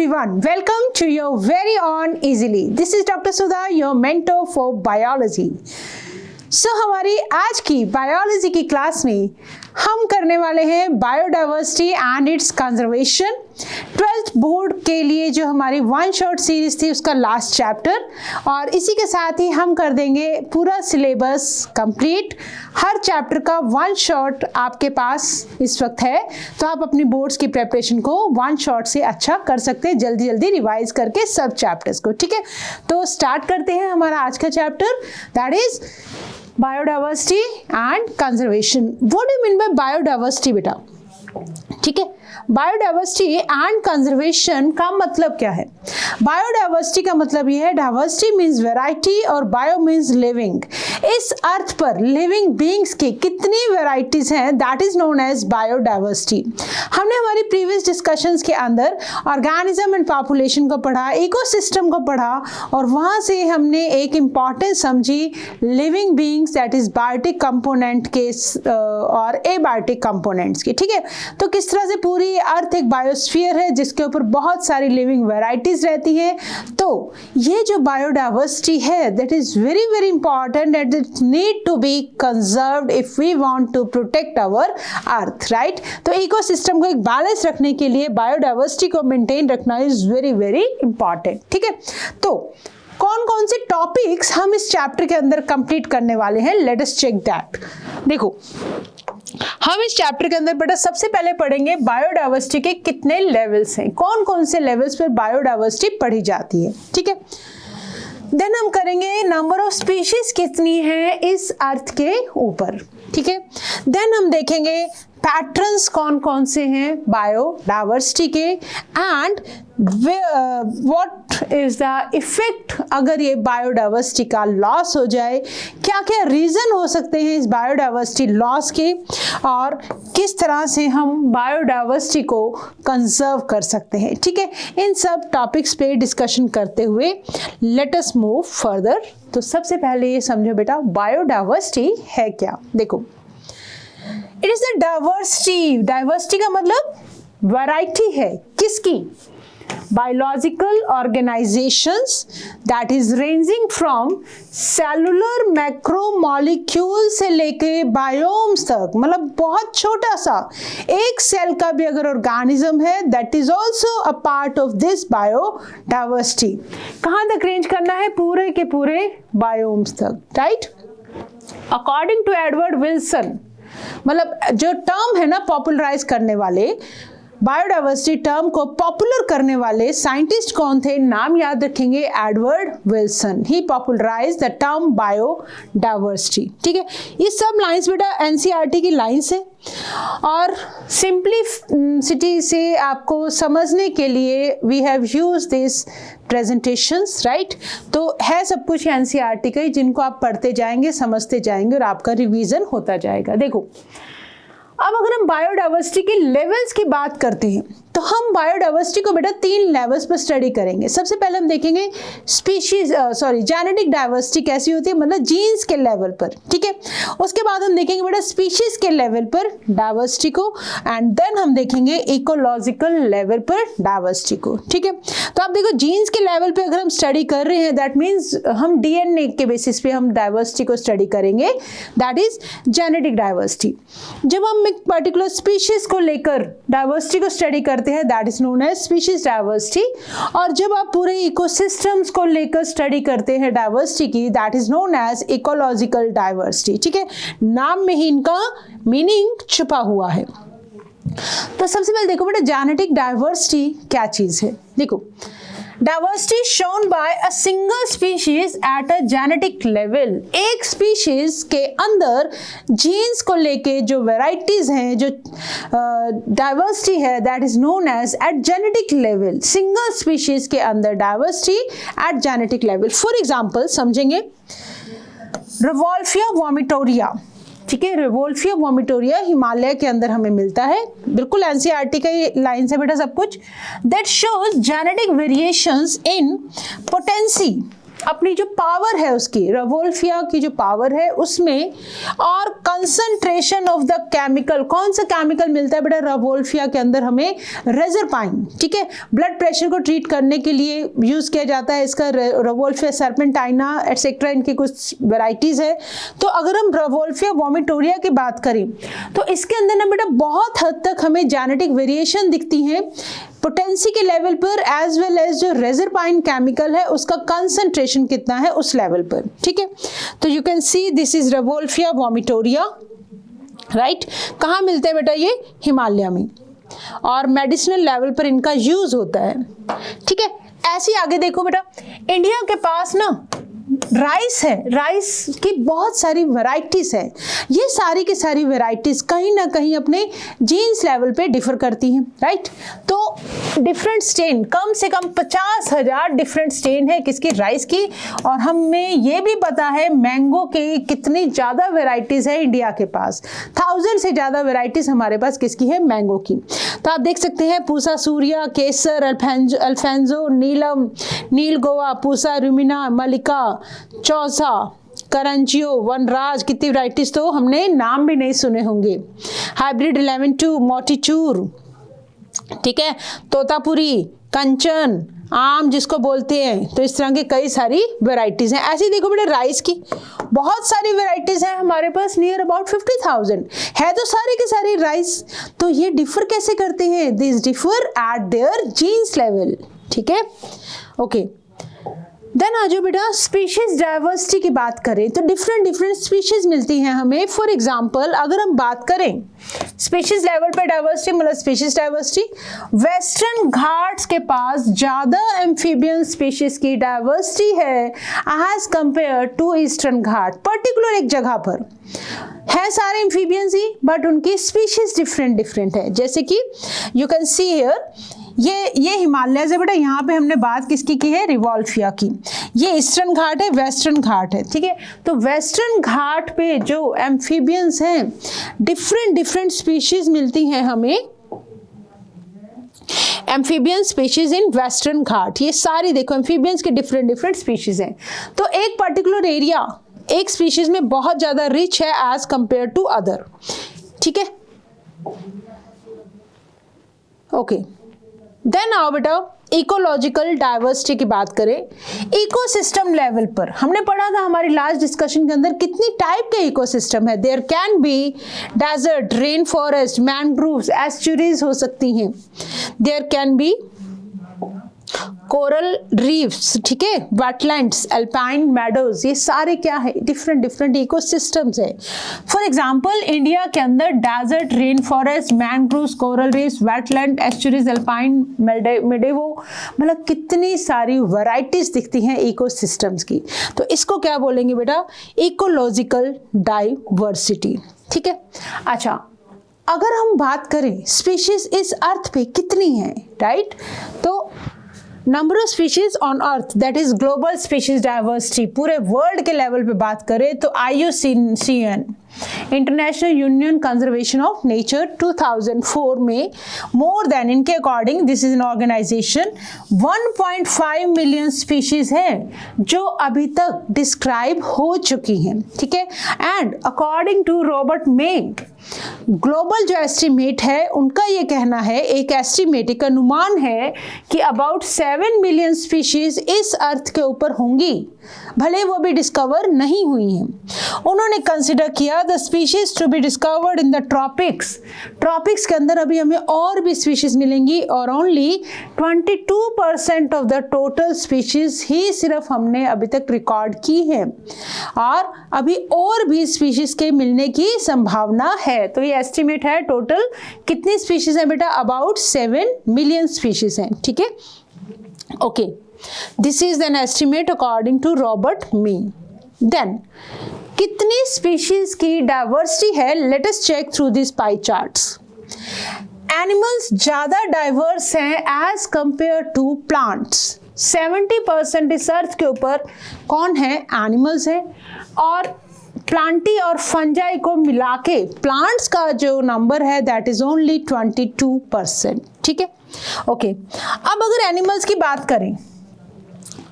everyone, welcome to your very own Easily. This is Dr. Sudha, your mentor for biology. हमारी आज की biology की class में हम करने वाले हैं biodiversity and it's conservation. 12th board के लिए जो हमारी वन शॉट सीरीज थी उसका लास्ट चैप्टर, और इसी के साथ ही हम कर देंगे पूरा सिलेबस कंप्लीट। हर चैप्टर का वन शॉट आपके पास इस वक्त है, तो आप अपनी बोर्ड्स की प्रिपरेशन को वन शॉट से अच्छा कर सकते हैं, जल्दी जल्दी रिवाइज करके सब चैप्टर्स को। ठीक है, तो स्टार्ट करते हैं हमारा आज का chapter, that is biodiversity and conservation. What do you mean by biodiversity बेटा? ठीक है, बायोडाइवर्सिटी एंड कंजर्वेशन का मतलब क्या है? बायोडाइवर्सिटी का मतलब ये है, डाइवर्सिटी मीन्स वैरायटी और बायो मीन्स लिविंग। इस अर्थ पर लिविंग बीइंग्स की कितनी वैरायटीज हैं, that is known as biodiversity. हमने हमारी प्रीवियस डिस्कशंस के अंदर ऑर्गेनिज्म एंड पॉपुलेशन को पढ़ा, इकोसिस्टम को पढ़ा, और वहां से हमने एक इंपॉर्टेंस समझी living beings, that is biotic component के और एबायोटिक कंपोनेंट्स की। ठीक है, तो किस तरह से पूरी अर्थ एक बायोस्फीयर है जिसके ऊपर बहुत सारी लिविंग वैरायटीज रहती हैं। तो ये जो बायोडाइवर्सिटी है that is very very important and it need to be conserved if we want to protect our earth, right. तो इकोसिस्टम को एक बैलेंस रखने के लिए बायोडाइवर्सिटी को मेंटेन रखना इज वेरी वेरी इंपॉर्टेंट। ठीक है, तो कौन कौन से टॉपिक्स हम इस चैप्टर के अंदर कंप्लीट करने वाले हैं, लेट अस चेक दैट। देखो, हम इस चैप्टर के अंदर बेटा सबसे पहले पढ़ेंगे बायोडाइवर्सिटी के कितने लेवल्स हैं, कौन कौन से लेवल्स पर बायोडाइवर्सिटी पढ़ी जाती है। ठीक है, देन हम करेंगे नंबर ऑफ स्पीशीज कितनी है इस अर्थ के ऊपर। ठीक है, देन हम देखेंगे पैटर्न्स कौन कौन से हैं बायोडाइवर्सिटी के, and what is the effect अगर ये बायोडाइवर्सिटी का लॉस हो जाए, क्या क्या रीजन हो सकते हैं इस बायोडाइवर्सिटी लॉस के, और किस तरह से हम बायोडाइवर्सिटी को कंजर्व कर सकते हैं। ठीक है, इन सब टॉपिक्स पे डिस्कशन करते हुए लेट अस मूव फर्दर। तो सबसे पहले ये समझो बेटा बायोडाइवर्सिटी है क्या। देखो, it is the diversity. Diversity का मतलब वैरायटी है, किसकी? Biological organisations that is ranging from cellular macromolecule से लेके बायोम्स तक, मतलब बहुत छोटा सा एक सेल का भी अगर ऑर्गेनिज्म है that is also a part of this biodiversity. कहाँ तक रेंज करना है? पूरे के पूरे बायोम्स तक, राइट। अकॉर्डिंग टू एडवर्ड विल्सन, मतलब जो टर्म है ना पॉपुलराइज करने वाले, बायोडाइवर्सिटी टर्म को पॉपुलर करने वाले साइंटिस्ट कौन थे? नाम याद रखेंगे, Edward Wilson. He popularize the term biodiversity. ठीक है, ये सब लाइंस बेटा एनसीईआरटी की लाइंस है, और सिंपलिसिटी से आपको समझने के लिए we have used this presentations, right. तो है सब कुछ एनसीईआरटी का ही, जिनको आप पढ़ते जाएंगे, समझते जाएंगे और आपका रिवीजन होता जाएगा। देखो, अब अगर हम बायोडाइवर्सिटी के लेवल्स की बात करते हैं तो हम बायोडाइवर्सिटी को बेटा 3 लेवल्स पर स्टडी करेंगे। सबसे पहले हम देखेंगे जेनेटिक डाइवर्सिटी कैसी होती है, मतलब जीन्स के लेवल पर। ठीक है, उसके बाद हम देखेंगे बेटा स्पीशीज के लेवल पर डाइवर्सिटी को, एंड देन हम देखेंगे इकोलॉजिकल लेवल पर डाइवर्सिटी को। ठीक है, तो आप देखो जीन्स के लेवल पे अगर हम स्टडी कर रहे हैं दैट मीन्स हम डीएनए के बेसिस पे हम डाइवर्सिटी को स्टडी करेंगे, दैट इज जेनेटिक डाइवर्सिटी। जब हम एक पर्टिकुलर स्पीशीज को लेकर डाइवर्सिटी को स्टडी करते हैं that is known as species diversity, और जब आप पूरे इकोसिस्टम्स को लेकर स्टडी करते हैं डाइवर्सिटी की, that is known as ecological diversity. ठीक है, नाम में ही इनका मीनिंग छुपा हुआ है। तो सबसे पहले देखो बेटा जेनेटिक डाइवर्सिटी क्या चीज है। देखो, diversity shown by a single species at a genetic level. एक स्पीशीज के अंदर जीन्स को लेके जो वैरायटीज हैं, जो डाइवर्सिटी है that is known as at genetic level. Single species के अंदर diversity at genetic level. For example समझेंगे रेवोल्फिया वोमिटोरिया। ठीक है, रेवोल्फिया वोमिटोरिया हिमालय के अंदर हमें मिलता है, बिल्कुल एनसीईआरटी का लाइन से बेटा सब कुछ। That shows genetic variations in potency अपनी जो पावर है उसकी, रवोल्फिया की जो पावर है उसमें, और कंसंट्रेशन ऑफ द केमिकल, कौन सा केमिकल मिलता है बेटा रवोल्फिया के अंदर हमें, रेजरपाइन, ठीक है, ब्लड प्रेशर को ट्रीट करने के लिए यूज किया जाता है इसका, रवोल्फिया सर्पेंटाइना एटसेट्रा, इनकी कुछ वेराइटीज है। तो अगर हम रवोल्फिया वोमिटोरिया की बात करें तो इसके अंदर ना बेटा बहुत हद तक हमें जेनेटिक वेरिएशन दिखती है पोटेंसी के लेवल पर, एज वेल एज जो रेजरपाइन केमिकल है उसका कंसंट्रेशन कितना है उस लेवल पर, ठीक है। तो you can see this is rauvolfia vomitoria, right. कहाँ मिलते हैं बेटा ये, हिमालय में, और मेडिसिनल लेवल पर इनका यूज होता है, ठीक है। ऐसे आगे देखो बेटा, इंडिया के पास ना राइस है, राइस की बहुत सारी वैरायटीज है। ये सारी की सारी वैरायटीज कहीं ना कहीं अपने जीन्स लेवल पे डिफर करती हैं, राइट। तो डिफरेंट स्टेन, कम से कम 50,000 डिफरेंट स्टेन है किसकी, राइस की। और हमें ये भी पता है मैंगो की कितनी ज़्यादा वैरायटीज है इंडिया के पास, 1000 से ज़्यादा वैरायटीज हमारे पास किसकी है, मैंगो की। तो आप देख सकते हैं पूसा सूर्या, केसर, अल्फेंजो, नीलम, नील गोवा, पूसा रूमिना, मलिका, चौसा, करंजियो, वनराज, कितनी वैरायटीज तो हमने नाम भी नहीं सुने होंगे। हाइब्रिड 11-2, मोतीचूर, ठीक है, तोतापुरी, कंचन, आम जिसको बोलते हैं। तो इस तरह की कई सारी वैरायटीज हैं। ऐसे ही देखो बेटा राइस की बहुत सारी वैरायटीज हैं हमारे पास, नियर अबाउट 50,000 है तो सारे के सारे राइस। तो ये डिफर कैसे करते हैं, this differ at their genes level, ठीक है, ओके। देन आ जाओ बेटा स्पीशीज डाइवर्सिटी की बात करें तो डिफरेंट डिफरेंट स्पीशीज मिलती हैं हमें। फॉर एग्जांपल अगर हम बात करें स्पीशीज लेवल पे डाइवर्सिटी, मतलब स्पीशीज डाइवर्सिटी, वेस्टर्न घाट्स के पास ज्यादा एम्फीबियन स्पीशीज की डाइवर्सिटी है as compare to Eastern Ghat. Particular एक जगह पर है सारे एम्फीबियंस ही, बट उनकी स्पीशीज डिफरेंट डिफरेंट है। जैसे कि यू कैन सी हियर, ये हिमालय से बेटा, यहाँ पे हमने बात किसकी की है, रिवोल्फिया की। ये ईस्टर्न घाट है, वेस्टर्न घाट है, ठीक है। तो वेस्टर्न घाट पे जो एम्फीबियंस हैं डिफरेंट डिफरेंट स्पीशीज मिलती हैं हमें, एम्फीबियन स्पीशीज इन वेस्टर्न घाट। ये सारी देखो एम्फीबियंस के डिफरेंट डिफरेंट स्पीशीज हैं। तो एक पर्टिकुलर एरिया एक स्पीशीज में बहुत ज्यादा रिच है एज कंपेयर टू अदर, ठीक है, ओके। देन आओ बेटा इकोलॉजिकल डाइवर्सिटी की बात करें। इकोसिस्टम लेवल पर हमने पढ़ा था हमारी लास्ट डिस्कशन के अंदर कितनी टाइप के इकोसिस्टम है। There can be desert, rain forest, mangroves, estuaries हो सकती हैं। There can be coral reefs, ठीक है, वेटलैंड्स, अल्पाइन मेडोज, ये सारे क्या है, डिफरेंट डिफरेंट इकोसिस्टम्स है। फॉर एग्जांपल इंडिया के अंदर desert, rain forest, mangroves, coral reefs, wetland, estuaries, alpine, meadows, मतलब कितनी सारी वैरायटीज दिखती हैं इकोसिस्टम्स की। तो इसको क्या बोलेंगे बेटा, इकोलॉजिकल डाइवर्सिटी, ठीक है। अच्छा अगर हम बात करें स्पीशीज इस अर्थ पे कितनी है, राइट, तो number of species on earth that is global species diversity, पूरे वर्ल्ड के लेवल पे बात करें तो IUCN international union conservation of nature 2004 में मोर देन, इनके according this is an organisation, 1.5 million species है जो अभी तक डिस्क्राइब हो चुकी हैं, ठीक है। And according to Robert May, global जो एस्टिमेट है उनका ये कहना है, एक एस्टिमेट, एक अनुमान है कि अबाउट 7 मिलियन स्पीशीज इस अर्थ के ऊपर होंगी, भले वो भी डिस्कवर नहीं हुई हैं। उन्होंने कंसिडर किया the species to be discovered in the tropics, tropics के अंदर अभी हमें और भी स्पीशीज मिलेंगी और only 22% of the total species ही सिर्फ हमने अभी तक रिकॉर्ड की है और अभी और भी स्पीशीज के मिलने की संभावना है। तो ये एस्टिमेट है टोटल कितनी स्पीशीज है बेटा, अबाउट 7 मिलियन स्पीशीज हैं, ठीक है, okay. This is an estimate according to Robert May. Then कितनी स्पीशीज की डाइवर्सिटी है, let us check through this pie charts. Animals ज्यादा डाइवर्स हैं एज कंपेयर टू प्लांट्स। 70% इस अर्थ के ऊपर कौन है, एनिमल्स हैं, और प्लांटी और फंजाई को मिला के प्लांट्स का जो नंबर है दैट इज ओनली 22%, ठीक है, ओके। अब अगर एनिमल्स की बात करें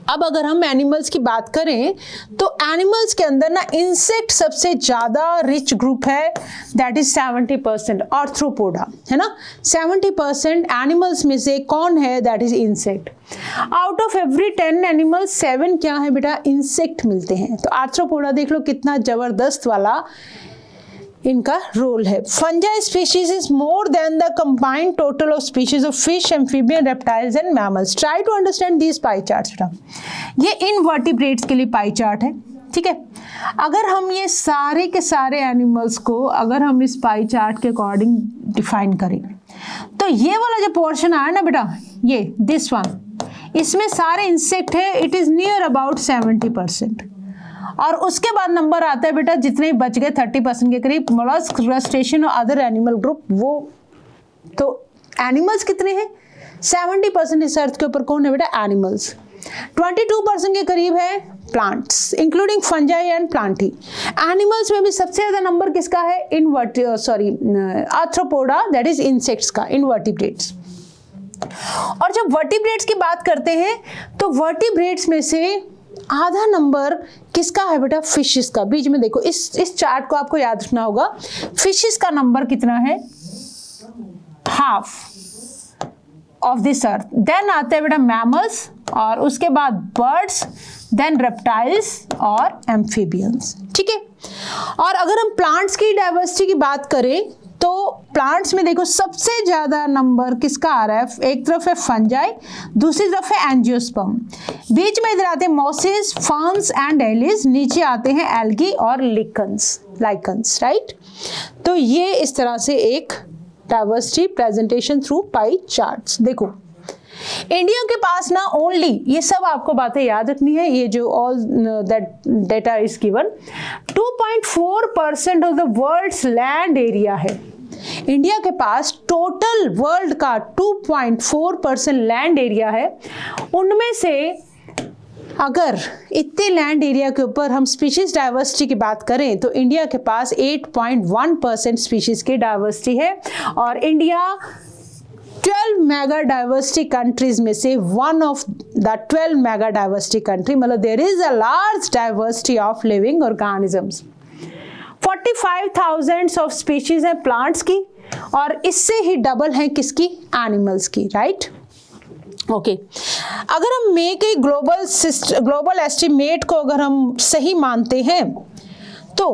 अब अगर हम एनिमल्स की बात करें तो एनिमल्स के अंदर ना इंसेक्ट सबसे ज्यादा रिच ग्रुप है, दैट इज 70%, आर्थ्रोपोडा है ना। 70% एनिमल्स में से कौन है, that is insect. Out of every 10 animals 7 क्या है बेटा, इंसेक्ट मिलते हैं। तो आर्थ्रोपोडा देख लो कितना जबरदस्त वाला इनका रोल है। Fungi species is more than the combined total of species of fish, amphibian, reptiles and mammals. Try to understand these pie charts बेटा। ये इनवर्टिब्रेट्स के लिए पाई चार्ट है, ठीक है। अगर हम ये सारे के सारे एनिमल्स को अगर हम इस पाई चार्ट के अकॉर्डिंग डिफाइन करें तो ये वाला जो पोर्शन आया ना बेटा, ये दिस वन, इसमें सारे इंसेक्ट है, इट इज नियर अबाउट 70%। और उसके बाद नंबर आता है बेटा जितने बच गए 30% के करीब, मोलस्क, क्रस्टेशियन और अदर एनिमल ग्रुप। वो तो एनिमल्स कितने हैं, 70% इस अर्थ के ऊपर कौन है बेटा, एनिमल्स। 22% के करीब है plants including fungi and Plantae. Animals में भी सबसे ज्यादा नंबर किसका है, आर्थ्रोपोडा, दैट इज इंसेक्ट्स का, इनवर्टिब्रेट्स। और जब वर्टिब्रेट्स की बात करते हैं तो वर्टिब्रेट्स में से आधा नंबर किसका है बेटा, फिशेस का। बीच में देखो इस चार्ट को आपको याद रखना होगा, फिशेस का नंबर कितना है, half of this earth. Then आते हैं बेटा मैमल्स, और उसके बाद बर्ड्स, देन रेप्टाइल्स और एम्फीबियंस, ठीक है। और अगर हम प्लांट्स की डाइवर्सिटी की बात करें तो प्लांट्स में देखो सबसे ज्यादा नंबर किसका आ रहा है, एक तरफ है फंजाई, दूसरी तरफ है एंजियोस्पर्म, बीच में इधर आते हैं मॉसेस, फर्न्स एंड एलिस, नीचे आते हैं एल्गी और लाइकन्स, राइट। तो ये इस तरह से एक diversity presentation through pie charts. देखो इंडिया के पास ना ओनली, ये सब आपको बातें याद रखनी है, ये जो all that data is given, 2.4% of the world's land area है। इंडिया के पास टोटल वर्ल्ड का 2.4% लैंड एरिया है। उनमें से अगर इतने लैंड एरिया के ऊपर हम स्पीशीज डाइवर्सिटी की बात करें तो इंडिया के पास 8.1% स्पीशीज की डाइवर्सिटी है। और इंडिया 12 मेगा डाइवर्सिटी कंट्रीज में से one of the 12 mega diversity country, मतलब there is a large diversity of living organisms. 45,000 of species है प्लांट्स की, और इससे ही डबल है किसकी, एनिमल्स की, राइट। ओके अगर हम मेक ए ग्लोबल एस्टिमेट को अगर हम सही मानते हैं तो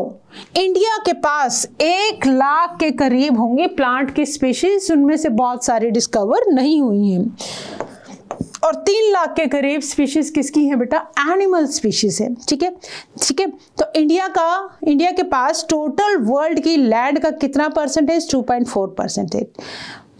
इंडिया के पास 1 लाख के करीब होंगे प्लांट की स्पीशीज, उनमें से बहुत सारी डिस्कवर नहीं हुई हैं। और 3 लाख के करीब स्पीशीज किसकी है बेटा, एनिमल स्पीशीज है, ठीक है, ठीक है। तो इंडिया के पास टोटल वर्ल्ड की लैंड का कितना परसेंटेज, 2.4%।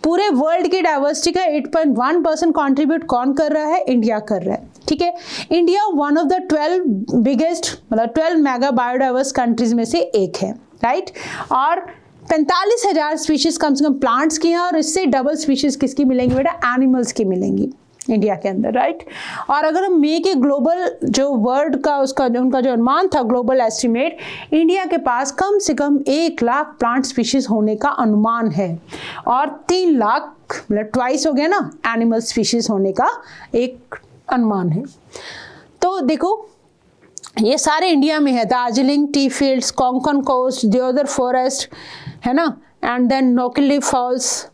पूरे वर्ल्ड की डाइवर्सिटी का 8.1% कंट्रीब्यूट कौन कर रहा है, इंडिया कर रहा है, ठीक है। India one of the 12 biggest, मतलब 12 मेगा बायोडाइवर्स कंट्रीज में से एक है, राइट। और 45,000 स्पीशीज कम से कम प्लांट्स की हैं, और इससे डबल स्पीशीज किसकी मिलेंगी बेटा, एनिमल्स की मिलेंगी इंडिया के अंदर, राइट। और अगर हम मेक ए ग्लोबल जो वर्ल्ड का उनका जो अनुमान था ग्लोबल एस्टिमेट, इंडिया के पास कम से कम 1 लाख प्लांट स्पीशीज होने का अनुमान है, और 3 लाख मतलब ट्वाइस हो गया ना एनिमल स्पीशीज होने का एक अनुमान है। तो देखो ये सारे इंडिया में है, Darjeeling tea fields, Konkan coast, deodar forest है ना, and then Nohkalikai falls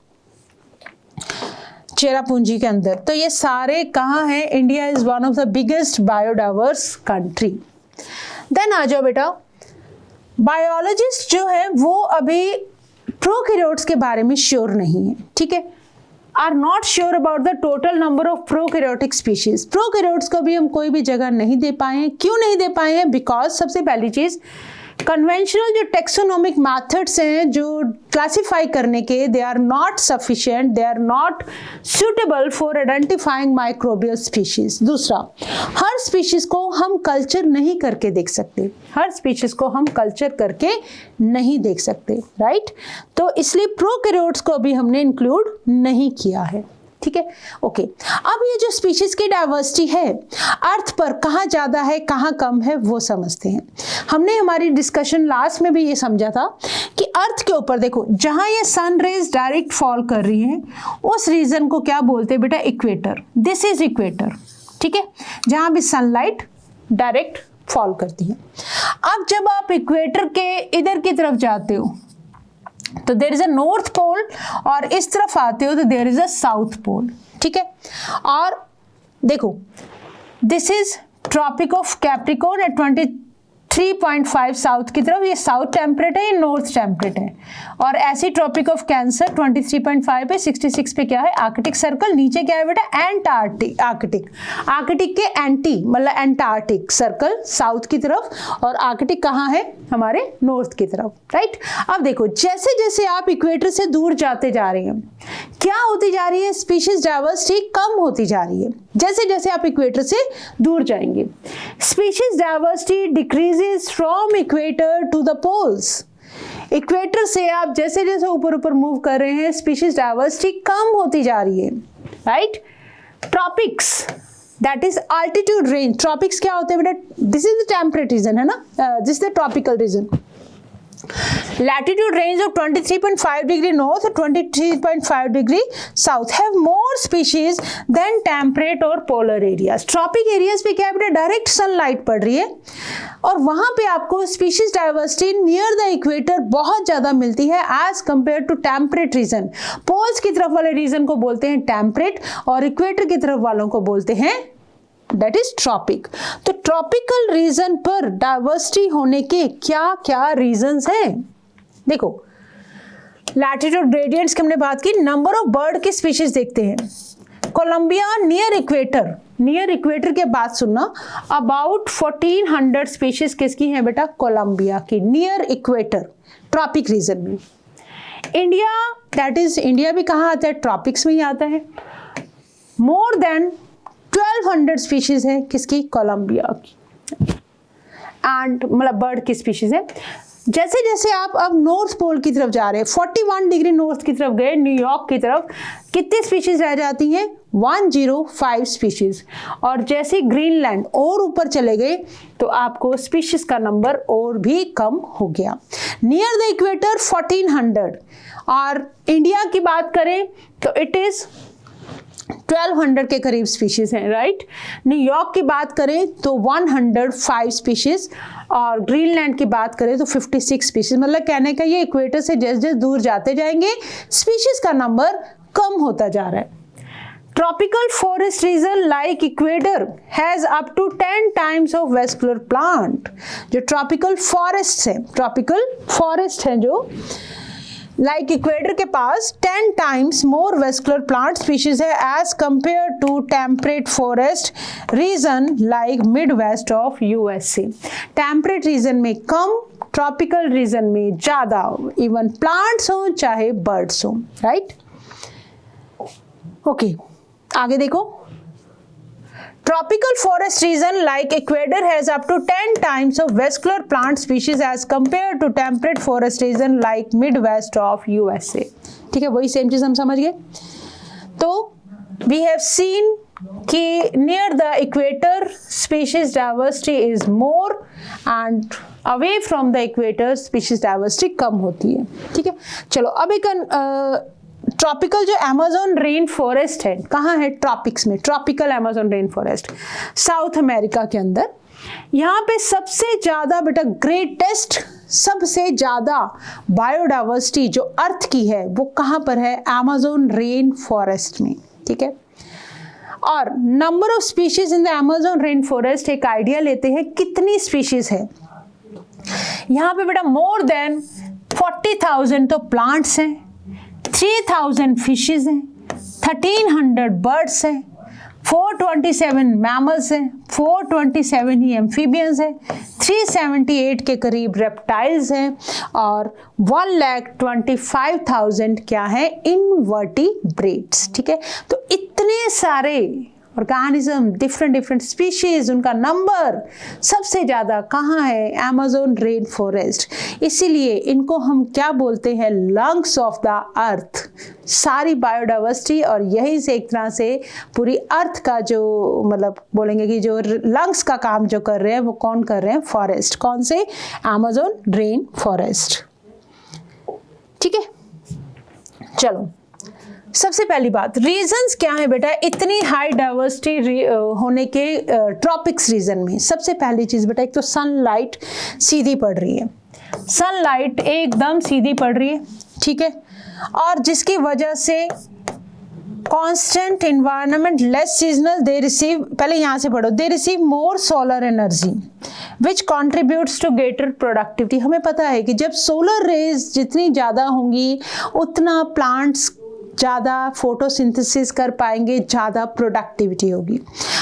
Cherrapunji के अंदर। तो ये सारे कहाँ हैं, India is one of the biggest biodiverse country. Then आ जाओ बेटा, बायोलॉजिस्ट जो है वो अभी प्रोकैरियोट्स के बारे में श्योर नहीं है, ठीक है, are not sure about the total number of prokaryotic species. Prokaryotes को भी हम कोई भी जगह नहीं दे पाए हैं। क्यों नहीं दे पाए हैं, बिकॉज सबसे पहली चीज कन्वेंशनल जो टेक्सोनोमिक मेथड्स हैं जो क्लासिफाई करने के, they are not sufficient, they are not suitable for identifying microbial species. दूसरा, हर स्पीशीज को हम कल्चर नहीं करके देख सकते, हर स्पीशीज को हम कल्चर करके नहीं देख सकते, राइट। तो इसलिए प्रोकैरियोट्स को भी हमने इंक्लूड नहीं किया है, ठीक है, ओके। अब ये जो स्पीशीज की डाइवर्सिटी है अर्थ पर कहाँ ज़्यादा है कहाँ कम है वो समझते हैं। हमने हमारी डिस्कशन लास्ट में भी ये समझा था कि अर्थ के ऊपर देखो जहाँ ये सन रेज डायरेक्ट फॉल कर रही है उस रीजन को क्या बोलते हैं बेटा, इक्वेटर। दिस इज इक्वेटर, ठीक है, जहां भी सनलाइट डायरेक्ट फॉल करती है। अब जब आप इक्वेटर के इधर की तरफ जाते हो तो there is a North Pole, और इस तरफ आते हो तो there is a South Pole. ठीक है, और देखो this is Tropic of Capricorn at 23.5 south की तरफ, ये साउथ टेम्परेट है, ये नॉर्थ टेम्परेट है। और ऐसी ट्रॉपिक ऑफ कैंसर 23.5 पे, 66 पे क्या है, आर्कटिक सर्कल। नीचे क्या है बेटा, एंटार्क्टिक, आर्कटिक, आर्कटिक के एंटी मतलब एंटार्क्टिक सर्कल साउथ की तरफ, और आर्कटिक कहाँ है, हमारे नॉर्थ की तरफ, राइट। अब देखो जैसे जैसे आप इक्वेटर से दूर जाते जा रहे हैं, क्या होती जा रही है, स्पीशीज डाइवर्सिटी कम होती जा रही है। जैसे जैसे आप इक्वेटर से दूर जाएंगे, species diversity decreases from equator to the poles. Equator से आप जैसे जैसे ऊपर ऊपर मूव कर रहे हैं, स्पीशीज डाइवर्सिटी कम होती जा रही है, right. Tropics, that is altitude range. Tropics क्या होते हैं बेटा, this is the temperate region है ना, this is the tropical region. Latitude range of 23.5 degree north और 23.5 degree south have more species than temperate और polar areas. Tropic areas पे क्या है बेटा, डायरेक्ट सनलाइट पड़ रही है, और वहां पे आपको species diversity near the equator बहुत ज्यादा मिलती है as compare to temperate region. Poles की तरफ वाले रीजन को बोलते हैं टेम्परेट, और इक्वेटर की तरफ वालों को बोलते हैं दैट इज ट्रॉपिक। तो ट्रॉपिकल रीजन पर डाइवर्सिटी होने के क्या क्या रीजंस हैं, देखो लैटिट्यूड ग्रेडियंट्स की हमने बात की। नंबर ऑफ बर्ड की स्पीशीज देखते हैं। Colombia near equator, near equator के बाद सुनना, अबाउट 1400 स्पीशीज किसकी हैं बेटा, कोलंबिया की, नियर इक्वेटर ट्रॉपिक रीजन में। इंडिया, दैट इज इंडिया भी कहाँ आता है, ट्रॉपिक्स में ही आता है। मोर देन 1200 स्पीशीज है किसकी, कोलंबिया की, एंड मतलब बर्ड की स्पीशीज है। जैसे जैसे आप अब नॉर्थ पोल की तरफ जा रहे हैं, 41 डिग्री नॉर्थ की तरफ गए, न्यूयॉर्क की तरफ, कितनी स्पीशीज रह जाती हैं, 105 स्पीशीज। और जैसे ग्रीनलैंड और ऊपर चले गए तो आपको स्पीशीज का नंबर और भी कम हो गया। नियर द इक्वेटर 1400, और इंडिया की बात करें तो इट इज 1200 के करीब स्पीशीज हैं, राइट। न्यूयॉर्क की बात करें तो 105 स्पीशीज, और ग्रीनलैंड की बात करें तो 56 स्पीशीज। मतलब कहने का ये इक्वेटर से जैसे जैसे दूर जाते जाएंगे स्पीशीज का नंबर कम होता जा रहा है। Tropical forest region like equator has up to 10 times of vascular plant. जो ट्रॉपिकल फॉरेस्ट है, ट्रॉपिकल फॉरेस्ट है जो लाइक इक्वेटर के पास 10 times more vascular plant species है as compare to temperate forest region like Midwest of USA. Temperate region में कम, tropical region में ज्यादा, इवन प्लांट्स हो चाहे बर्ड्स हो, राइट। ओके, आगे देखो। Tropical forest region like equator has up to 10 times of vascular plant species as compared to temperate forest region like Midwest of USA. ठीक है, वही सेम चीज हम समझ गए। तो we have seen कि near the equator species diversity is more and away from the equator species diversity कम होती है। ठीक है, चलो अब एक ट्रॉपिकल जो अमेज़न रेन फॉरेस्ट है, कहाँ है, ट्रॉपिक्स में। Tropical Amazon rain forest south America के अंदर, यहाँ पे सबसे ज़्यादा बेटा ग्रेटेस्ट, सबसे ज़्यादा बायोडाइवर्सिटी जो अर्थ की है वो कहाँ पर है, अमेज़न रेन फॉरेस्ट में। ठीक है, और number of species in the Amazon rain forest, एक आइडिया लेते हैं कितनी स्पीशीज है यहाँ पे बेटा। मोर देन 40,000 तो प्लांट्स हैं, 3000 फिशेज हैं, 1300 बर्ड्स हैं, 427 मैमल्स हैं, 427 ही एम्फीबियंस हैं, 378 के करीब रेप्टाइल्स हैं, और 1,25,000 क्या है, इनवर्टिब्रेट्स। ठीक है, तो इतने सारे ऑर्गेनिज्म, डिफरेंट डिफरेंट स्पीशीज, उनका नंबर सबसे ज़्यादा कहाँ है, अमेज़न रेन फॉरेस्ट। इसीलिए इनको हम क्या बोलते हैं, लंग्स ऑफ द अर्थ। सारी बायोडाइवर्सिटी, और यही से एक तरह से पूरी अर्थ का जो मतलब बोलेंगे कि जो लंग्स का काम जो कर रहे हैं वो कौन कर रहे हैं, फॉरेस्ट। कौन से, अमेज़न रेन फॉरेस्ट। ठीक है, चलो सबसे पहली बात, रीजंस क्या है बेटा इतनी हाई डाइवर्सिटी होने के ट्रॉपिक्स रीजन में? सबसे पहली चीज बेटा, एक तो सनलाइट सीधी पड़ रही है, सनलाइट एकदम सीधी पड़ रही है, ठीक है, और जिसकी वजह से constant environment, less seasonal, they receive, पहले यहां से पढ़ो, they receive more solar energy which contributes to greater productivity. हमें पता है कि जब सोलर रेज जितनी ज़्यादा होंगी उतना प्लांट्स ज़्यादा फोटोसिंथेसिस कर पाएंगे, ज़्यादा प्रोडक्टिविटी होगी।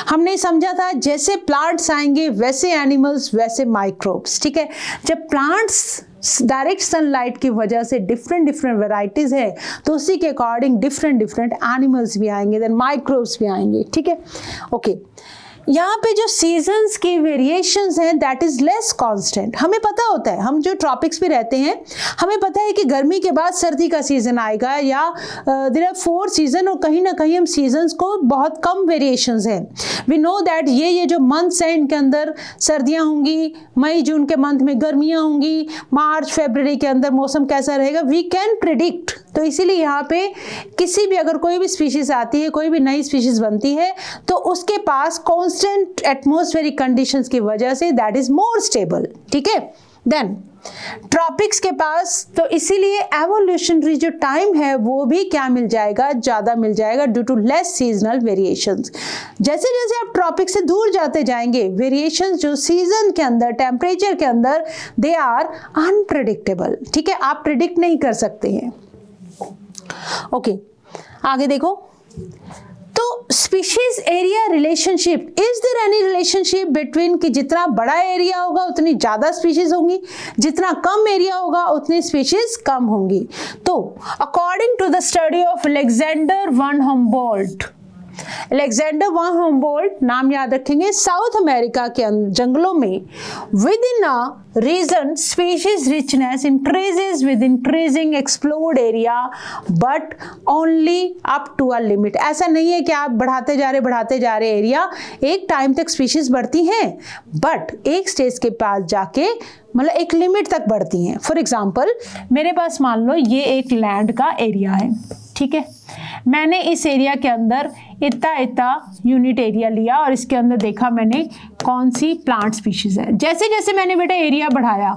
हमने समझा था जैसे प्लांट्स आएंगे वैसे एनिमल्स, वैसे माइक्रोब्स, ठीक है। जब प्लांट्स डायरेक्ट सनलाइट की वजह से डिफरेंट वेराइटीज़ है तो उसी के अकॉर्डिंग डिफरेंट एनिमल्स भी आएंगे, देन माइक्रोब्स भी आएंगे, ठीक है, ओके। यहाँ पे जो सीजन्स की वेरिएशंस हैं दैट इज लेस कांस्टेंट। हमें पता होता है, हम जो ट्रॉपिक्स पे रहते हैं हमें पता है कि गर्मी के बाद सर्दी का सीजन आएगा, या देयर आर 4 सीजन, और कहीं ना कहीं हम सीजन्स को बहुत कम वेरिएशंस हैं। वी नो दैट ये जो मंथ्स हैं इनके अंदर सर्दियाँ होंगी, मई जून के मंथ में गर्मियाँ होंगी, मार्च फरवरी के अंदर मौसम कैसा रहेगा, वी कैन प्रिडिक्ट। तो इसीलिए यहाँ पे किसी भी अगर कोई भी स्पीशीज आती है, कोई भी नई स्पीशीज बनती है तो उसके पास कांस्टेंट एटमॉस्फेरिक कंडीशंस की वजह say that is more stable, ठीक है। देन ट्रॉपिक्स के पास तो इसीलिए एवोल्यूशनरी जो टाइम है वो भी क्या मिल जाएगा, ज़्यादा मिल जाएगा due to less seasonal variations. जैसे जैसे आप ट्रॉपिक से दूर जाते जाएंगे वेरिएशंस जो सीजन के अंदर, टेम्परेचर के अंदर, दे आर अनप्रेडिक्टेबल, ठीक है, आप प्रिडिक्ट नहीं कर सकते हैं, ओके। आगे देखो, तो species area relationship, is there any relationship between कि जितना बड़ा एरिया होगा उतनी ज्यादा स्पीशीज होंगी, जितना कम एरिया होगा उतनी स्पीशीज कम होंगी। तो according to the study of Alexander von Humboldt, Alexander von Humboldt नाम याद रखेंगे, साउथ अमेरिका के जंगलों में within a region species richness increases with increasing explored area but only up to a limit. ऐसा नहीं है कि आप बढ़ाते जा रहे एरिया, एक टाइम तक स्पीशीज बढ़ती हैं बट एक स्टेज के पास जाके मतलब एक लिमिट तक बढ़ती हैं। फॉर एग्जाम्पल मेरे पास मान लो ये एक लैंड का एरिया है, ठीक है, मैंने इस एरिया के अंदर इतना यूनिट एरिया लिया और इसके अंदर देखा मैंने कौन सी प्लांट स्पीशीज है। जैसे जैसे मैंने बेटा एरिया बढ़ाया,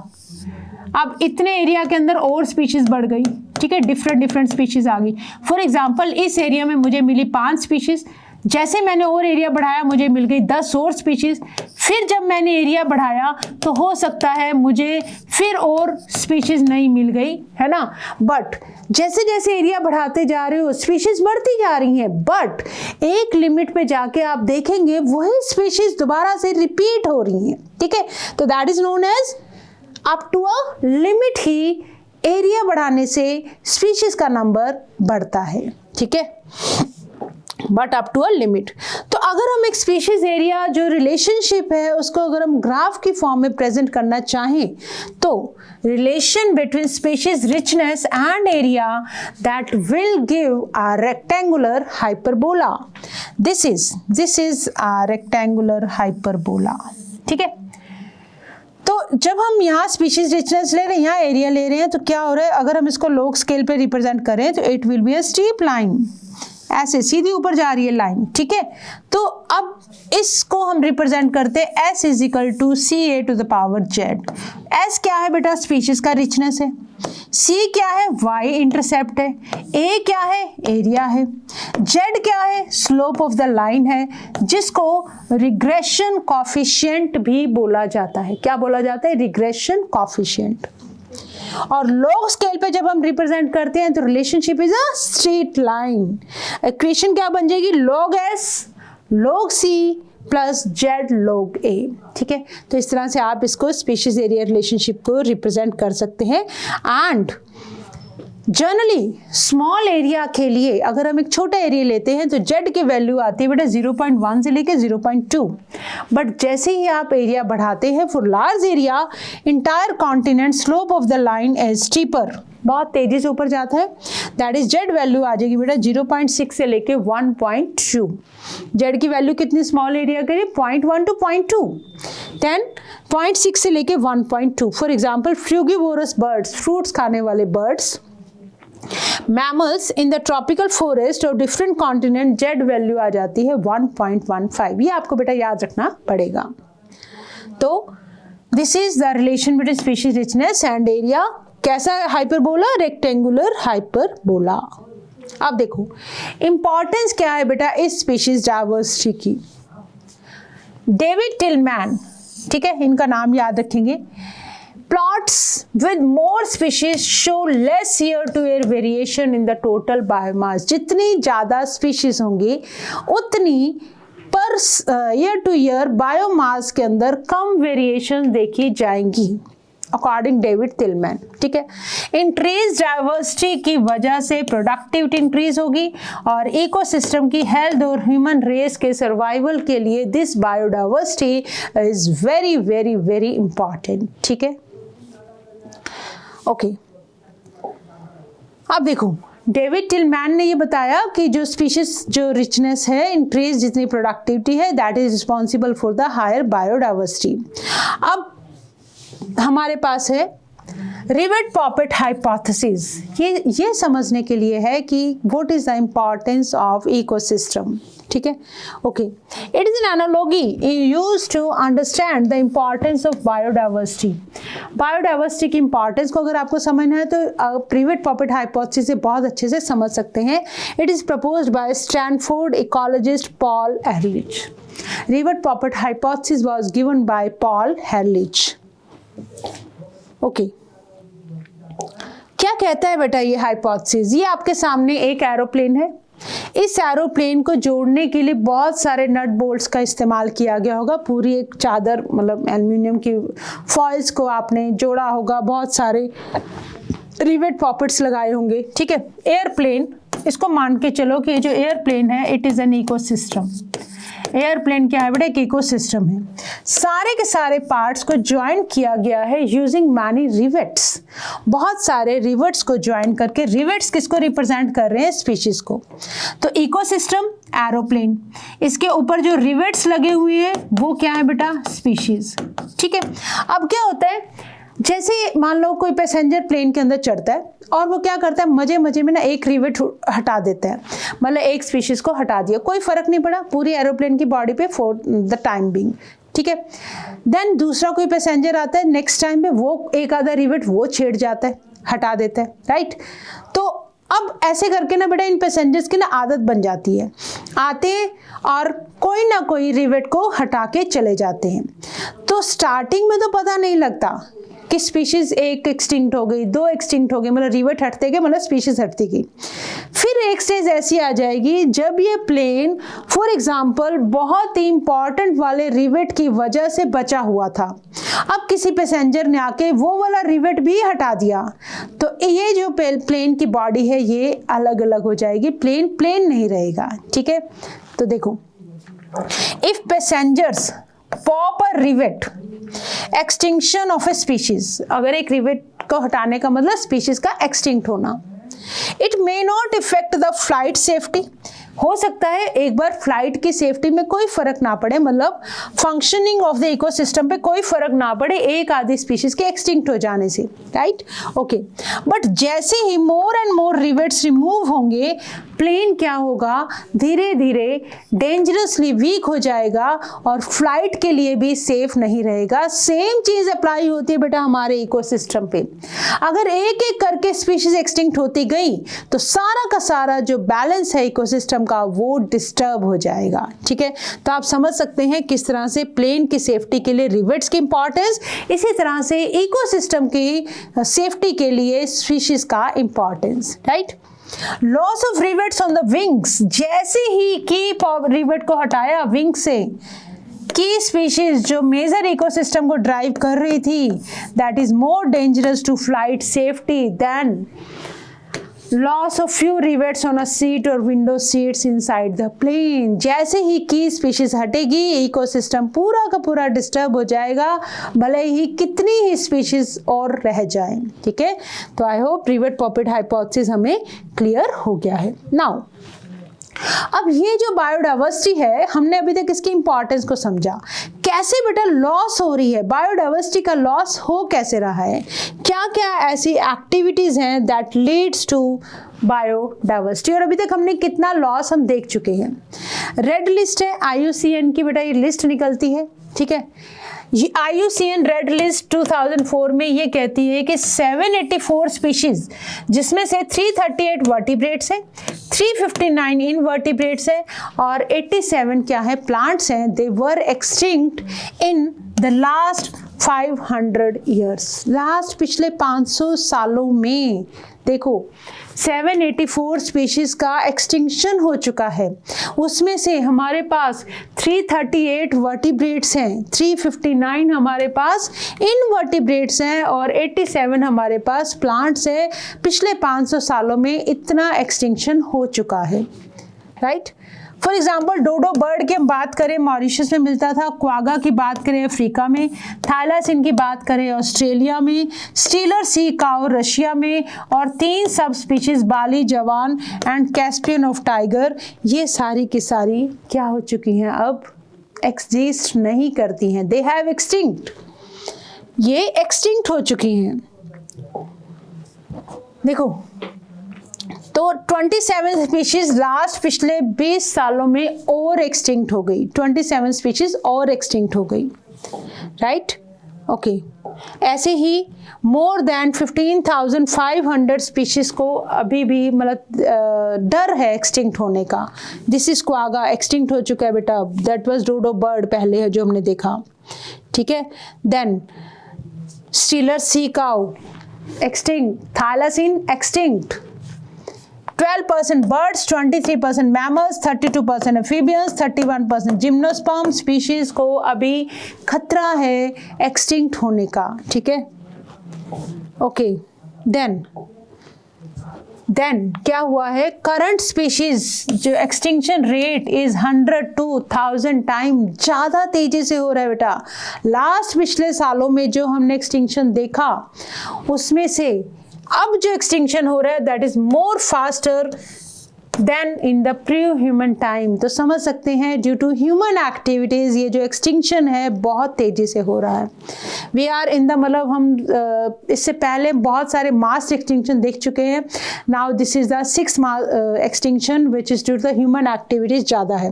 अब इतने एरिया के अंदर और स्पीशीज बढ़ गई, ठीक है, डिफरेंट स्पीशीज आ गई। फॉर एग्जांपल इस एरिया में मुझे मिली 5 स्पीशीज, जैसे मैंने और एरिया बढ़ाया मुझे मिल गई 10 और स्पीशीज, फिर जब मैंने एरिया बढ़ाया तो हो सकता है मुझे फिर और स्पीशीज नहीं मिल गई, है ना। बट जैसे जैसे एरिया बढ़ाते जा रहे हो स्पीशीज बढ़ती जा रही हैं, बट एक लिमिट पे जाके आप देखेंगे वही स्पीशीज दोबारा से रिपीट हो रही हैं, ठीक है। तो that is known as up to a limit ही एरिया बढ़ाने से स्पीशीज का नंबर बढ़ता है, ठीक है, but up to a limit. तो अगर हम एक स्पीशीज एरिया जो रिलेशनशिप है उसको अगर हम ग्राफ की फॉर्म में प्रेजेंट करना चाहें तो relation between species richness and area that will give a rectangular hyperbola. This is a rectangular hyperbola, ठीक है। तो जब हम यहाँ स्पीशीज रिचनेस ले रहे हैं, यहाँ एरिया ले रहे हैं, तो क्या हो रहा है, अगर हम इसको लॉग स्केल पे रिप्रेजेंट करें तो it will be a steep line, ऐसे सीधी ऊपर जा रही है लाइन, ठीक है। तो अब इसको हम रिप्रेजेंट करते हैं s is equal to CA to the power Z। S क्या है बेटा, स्पीशीज का रिचनेस है, C क्या है, Y इंटरसेप्ट है, A क्या है, एरिया है, Z क्या है, स्लोप ऑफ द लाइन है, जिसको रिग्रेशन कॉफिशिएंट भी बोला जाता है। क्या बोला जाता है, रिग्रेशन कॉफिशिएंट। और लॉग स्केल पे जब हम रिप्रेजेंट करते हैं तो relationship is a straight line. Equation क्या बन जाएगी, log S log C plus Z log A, ठीक है। तो इस तरह से आप इसको स्पीशीज एरिया रिलेशनशिप को रिप्रेजेंट कर सकते हैं। एंड जनरली स्मॉल एरिया के लिए अगर हम एक छोटा एरिया लेते हैं तो Z की वैल्यू आती है बेटा 0.1 से लेके 0.2, बट जैसे ही आप एरिया बढ़ाते हैं for large area entire continent slope of the line is steeper, बहुत तेजी से ऊपर जाता है, दैट इज Z वैल्यू आ जाएगी बेटा 0.6 से लेके 1.2। Z की वैल्यू कितनी स्मॉल एरिया के लिए, 0.1 to 0.2, देन 0.6 से लेके 1.2। फॉर एग्जाम्पल फ्रूगिवोरस बर्ड्स, फ्रूट्स खाने वाले birds mammals in the tropical forest और डिफरेंट कॉन्टिनेंट जेड वैल्यू आ जाती है 1.15। ये आपको बेटा याद रखना पड़ेगा। तो this is the relation between species richness and area. कैसा हाइपरबोला? Rectangular hyperbola. अब देखो इंपॉर्टेंस क्या है बेटा इस स्पीशीज डाइवर्सिटी की। डेविड टिलमैन, ठीक है, इनका नाम याद रखेंगे। Plots with more species show less year-to-year variation in the total biomass। जितनी ज़्यादा स्पीशीज होंगी उतनी per year two year biomass के अंदर कम वेरिएशन देखी जाएंगी, अकॉर्डिंग डेविड टिलमैन। ठीक है, इंक्रीज डाइवर्सिटी की वजह से प्रोडक्टिविटी इंक्रीज होगी और इकोसिस्टम की हेल्थ और ह्यूमन रेस के सर्वाइवल के लिए this biodiversity is very very very important. ठीक है, ओके। अब देखो डेविड टिलमैन ने ये बताया कि जो स्पीशीज जो रिचनेस है, इंक्रीज जितनी प्रोडक्टिविटी है, that is responsible for the higher biodiversity. अब हमारे पास है रिवेट पॉपेट हाइपोथेसिस। ये समझने के लिए है कि what is the importance of ecosystem. ठीक है, okay. It is an analogy used to understand the importance of biodiversity. Biodiversity की इंपॉर्टेंस को अगर आपको समझना है तो रिवेट पॉपेट हाइपोथेसिस से बहुत अच्छे से समझ सकते हैं। It is proposed by Stanford ecologist Paul Ehrlich. Rivet popper hypothesis was given by Paul Ehrlich. Okay, क्या कहता है बेटा ये हाइपोथेसिस? ये आपके सामने एक एरोप्लेन है। इस एरोप्लेन को जोड़ने के लिए बहुत सारे नट बोल्ट्स का इस्तेमाल किया गया होगा। पूरी एक चादर मतलब एल्युमिनियम की फॉइल्स को आपने जोड़ा होगा, बहुत सारे रिवेट पॉपेट्स लगाए होंगे। ठीक है, एयरप्लेन, इसको मान के चलो कि जो एयरप्लेन है it is an ecosystem. Airplane क्या है बेटा? एक इकोसिस्टम है। सारे के सारे पार्ट्स को ज्वाइन किया गया है यूजिंग मैनी रिवेट्स। बहुत सारे रिवेट्स को ज्वाइन करके, रिवेट्स किसको रिप्रेजेंट कर रहे हैं? स्पीशीज को। तो इकोसिस्टम, एरोप्लेन, इसके ऊपर जो रिवेट्स लगे हुए हैं वो क्या है बेटा? स्पीशीज। ठीक है, अब क्या होता है, जैसे मान लो कोई पैसेंजर प्लेन के अंदर चढ़ता है और वो क्या करता है, मजे मजे में ना एक रिवेट हटा देता है, मतलब एक स्पीशीज को हटा दिया, कोई फर्क नहीं पड़ा पूरी एरोप्लेन की बॉडी पे फॉर द टाइम बीइंग। ठीक है, देन दूसरा कोई पैसेंजर आता है, नेक्स्ट टाइम पे वो एक आधा रिवेट वो छेड़ जाता है, हटा देता है, राइट। तो अब ऐसे करके ना बेटा इन पैसेंजर्स की ना आदत बन जाती है, आते हैं और कोई ना कोई रिवेट को हटा के चले जाते हैं। तो स्टार्टिंग में तो पता नहीं लगता कि स्पीशीज एक एक्सटिंक्ट हो गई, दो एक्सटिंक्ट हो गई, मतलब रिवेट हटते गए, मतलब स्पीशीज हटती गई। फिर एक स्टेज ऐसी आ जाएगी जब ये प्लेन फॉर एग्जांपल बहुत ही इंपॉर्टेंट वाले रिवेट की वजह से बचा हुआ था। अब किसी पैसेंजर ने आके वो वाला रिवेट भी हटा दिया, तो ये जो प्लेन की बॉडी है ये अलग अलग हो जाएगी, प्लेन प्लेन नहीं रहेगा। ठीक है, तो देखो if passengers pop a rivet, extinction of A species, अगर एक रिवेट को हटाने का मतलब स्पीशीज का एक्सटिंक्ट होना। It may not effect the flight safety, हो सकता है एक बार फ्लाइट की सेफ्टी में कोई फर्क ना पड़े, मतलब फंक्शनिंग ऑफ द इकोसिस्टम पे कोई फर्क ना पड़े एक आधी स्पीशीज के एक्सटिंक्ट हो जाने से, राइट, ओके। बट जैसे ही more and more rivets remove होंगे, प्लेन क्या होगा, धीरे धीरे डेंजरसली वीक हो जाएगा और फ्लाइट के लिए भी सेफ नहीं रहेगा। सेम चीज अप्लाई होती है बेटा हमारे इकोसिस्टम पे। अगर एक एक करके स्पीशीज एक्सटिंक्ट होती गई तो सारा का सारा जो बैलेंस है इकोसिस्टम का वो डिस्टर्ब हो जाएगा। ठीक है, तो आप समझ सकते हैं किस तरह से प्लेन की सेफ्टी के लिए रिवेट्स की इंपॉर्टेंस, इसी तरह से इकोसिस्टम की सेफ्टी के लिए स्पीशीज का importance, right. Loss of rivets on the wings, जैसे ही की रिवेट को हटाया विंग से, की स्पीशीज जो मेजर इकोसिस्टम को ड्राइव कर रही थी, that is more dangerous to flight safety than loss of few rivets on a seat और window seats inside the plane. जैसे ही की स्पीशीज हटेगी इकोसिस्टम पूरा का पूरा डिस्टर्ब हो जाएगा, भले ही कितनी ही स्पीशीज और रह जाएं। ठीक है, तो I hope rivet popper hypothesis हमें क्लियर हो गया है। नाउ अब ये जो बायोडाइवर्सिटी है, हमने अभी तक इसकी इंपॉर्टेंस को समझा, कैसे बेटा लॉस हो रही है, बायोडाइवर्सिटी का लॉस हो कैसे रहा है, क्या क्या ऐसी एक्टिविटीज हैं दैट लीड्स टू बायोडाइवर्सिटी। और अभी तक हमने कितना लॉस हम देख चुके हैं। रेड लिस्ट है IUCN की बेटा, ये लिस्ट निकलती है, ठीक है। ये IUCN रेड लिस्ट 2004 में ये कहती है कि 784 स्पीशीज, जिसमें से 338 वर्टिब्रेट्स हैं, 359 इनवर्टिब्रेट्स हैं और 87 क्या है, प्लांट्स हैं। They were extinct in the last 500 years, last पिछले 500 सालों में देखो 784 स्पीशीज का एक्सटिंक्शन हो चुका है। उसमें से हमारे पास 338 वर्टिब्रेट्स हैं, 359 हमारे पास इनवर्टिब्रेट्स हैं और 87 हमारे पास प्लांट्स हैं। पिछले 500 सालों में इतना एक्सटिंक्शन हो चुका है, राइट। फॉर एग्जाम्पल डोडो बर्ड की हम बात करें, मॉरिशस में मिलता था। क्वागा की बात करें अफ्रीका में, थाइलासिन की बात करें ऑस्ट्रेलिया में, स्टीलर सी काउ रशिया में और 3 सब स्पीशीज बाली जवान एंड कैस्पियन ऑफ टाइगर, ये सारी की सारी क्या हो चुकी हैं, अब एग्जिस्ट नहीं करती हैं। दे हैव एक्सटिंक्ट, ये एक्सटिंक्ट हो चुकी हैं। देखो तो 27 स्पीशीज लास्ट पिछले 20 सालों में और एक्सटिंक्ट हो गई, 27 स्पीशीज और एक्सटिंक्ट हो गई, राइट, ओके। ऐसे ही मोर देन 15,500 स्पीशीज को अभी भी मतलब डर है एक्सटिंक्ट होने का। दिस इज क्वागा, एक्सटिंक्ट हो चुका है बेटा। दैट वाज डोडो बर्ड पहले है जो हमने देखा, ठीक है। Then Steller sea cow extinct, thylacine extinct, 12% birds, 23% mammals, 32% amphibians, 31% gymnosperm species को अभी खतरा है एक्सटिंक्ट होने का, ठीक है, ओके। देन क्या हुआ है, करंट स्पीशीज जो extinction rate is 100 to 1000 time ज़्यादा तेजी से हो रहा है बेटा। लास्ट पिछले सालों में जो हमने एक्सटिंक्शन देखा उसमें से अब जो एक्सटिंक्शन हो रहा है that is more faster then in the pre human time. तो समझ सकते हैं ड्यू टू ह्यूमन एक्टिविटीज़ ये जो एक्सटिंक्शन है बहुत तेज़ी से हो रहा है। वी आर इन द मतलब हम इससे पहले बहुत सारे मास एक्सटिंक्शन देख चुके हैं। Now this is the 6th extinction which is due to the human activities ज़्यादा है।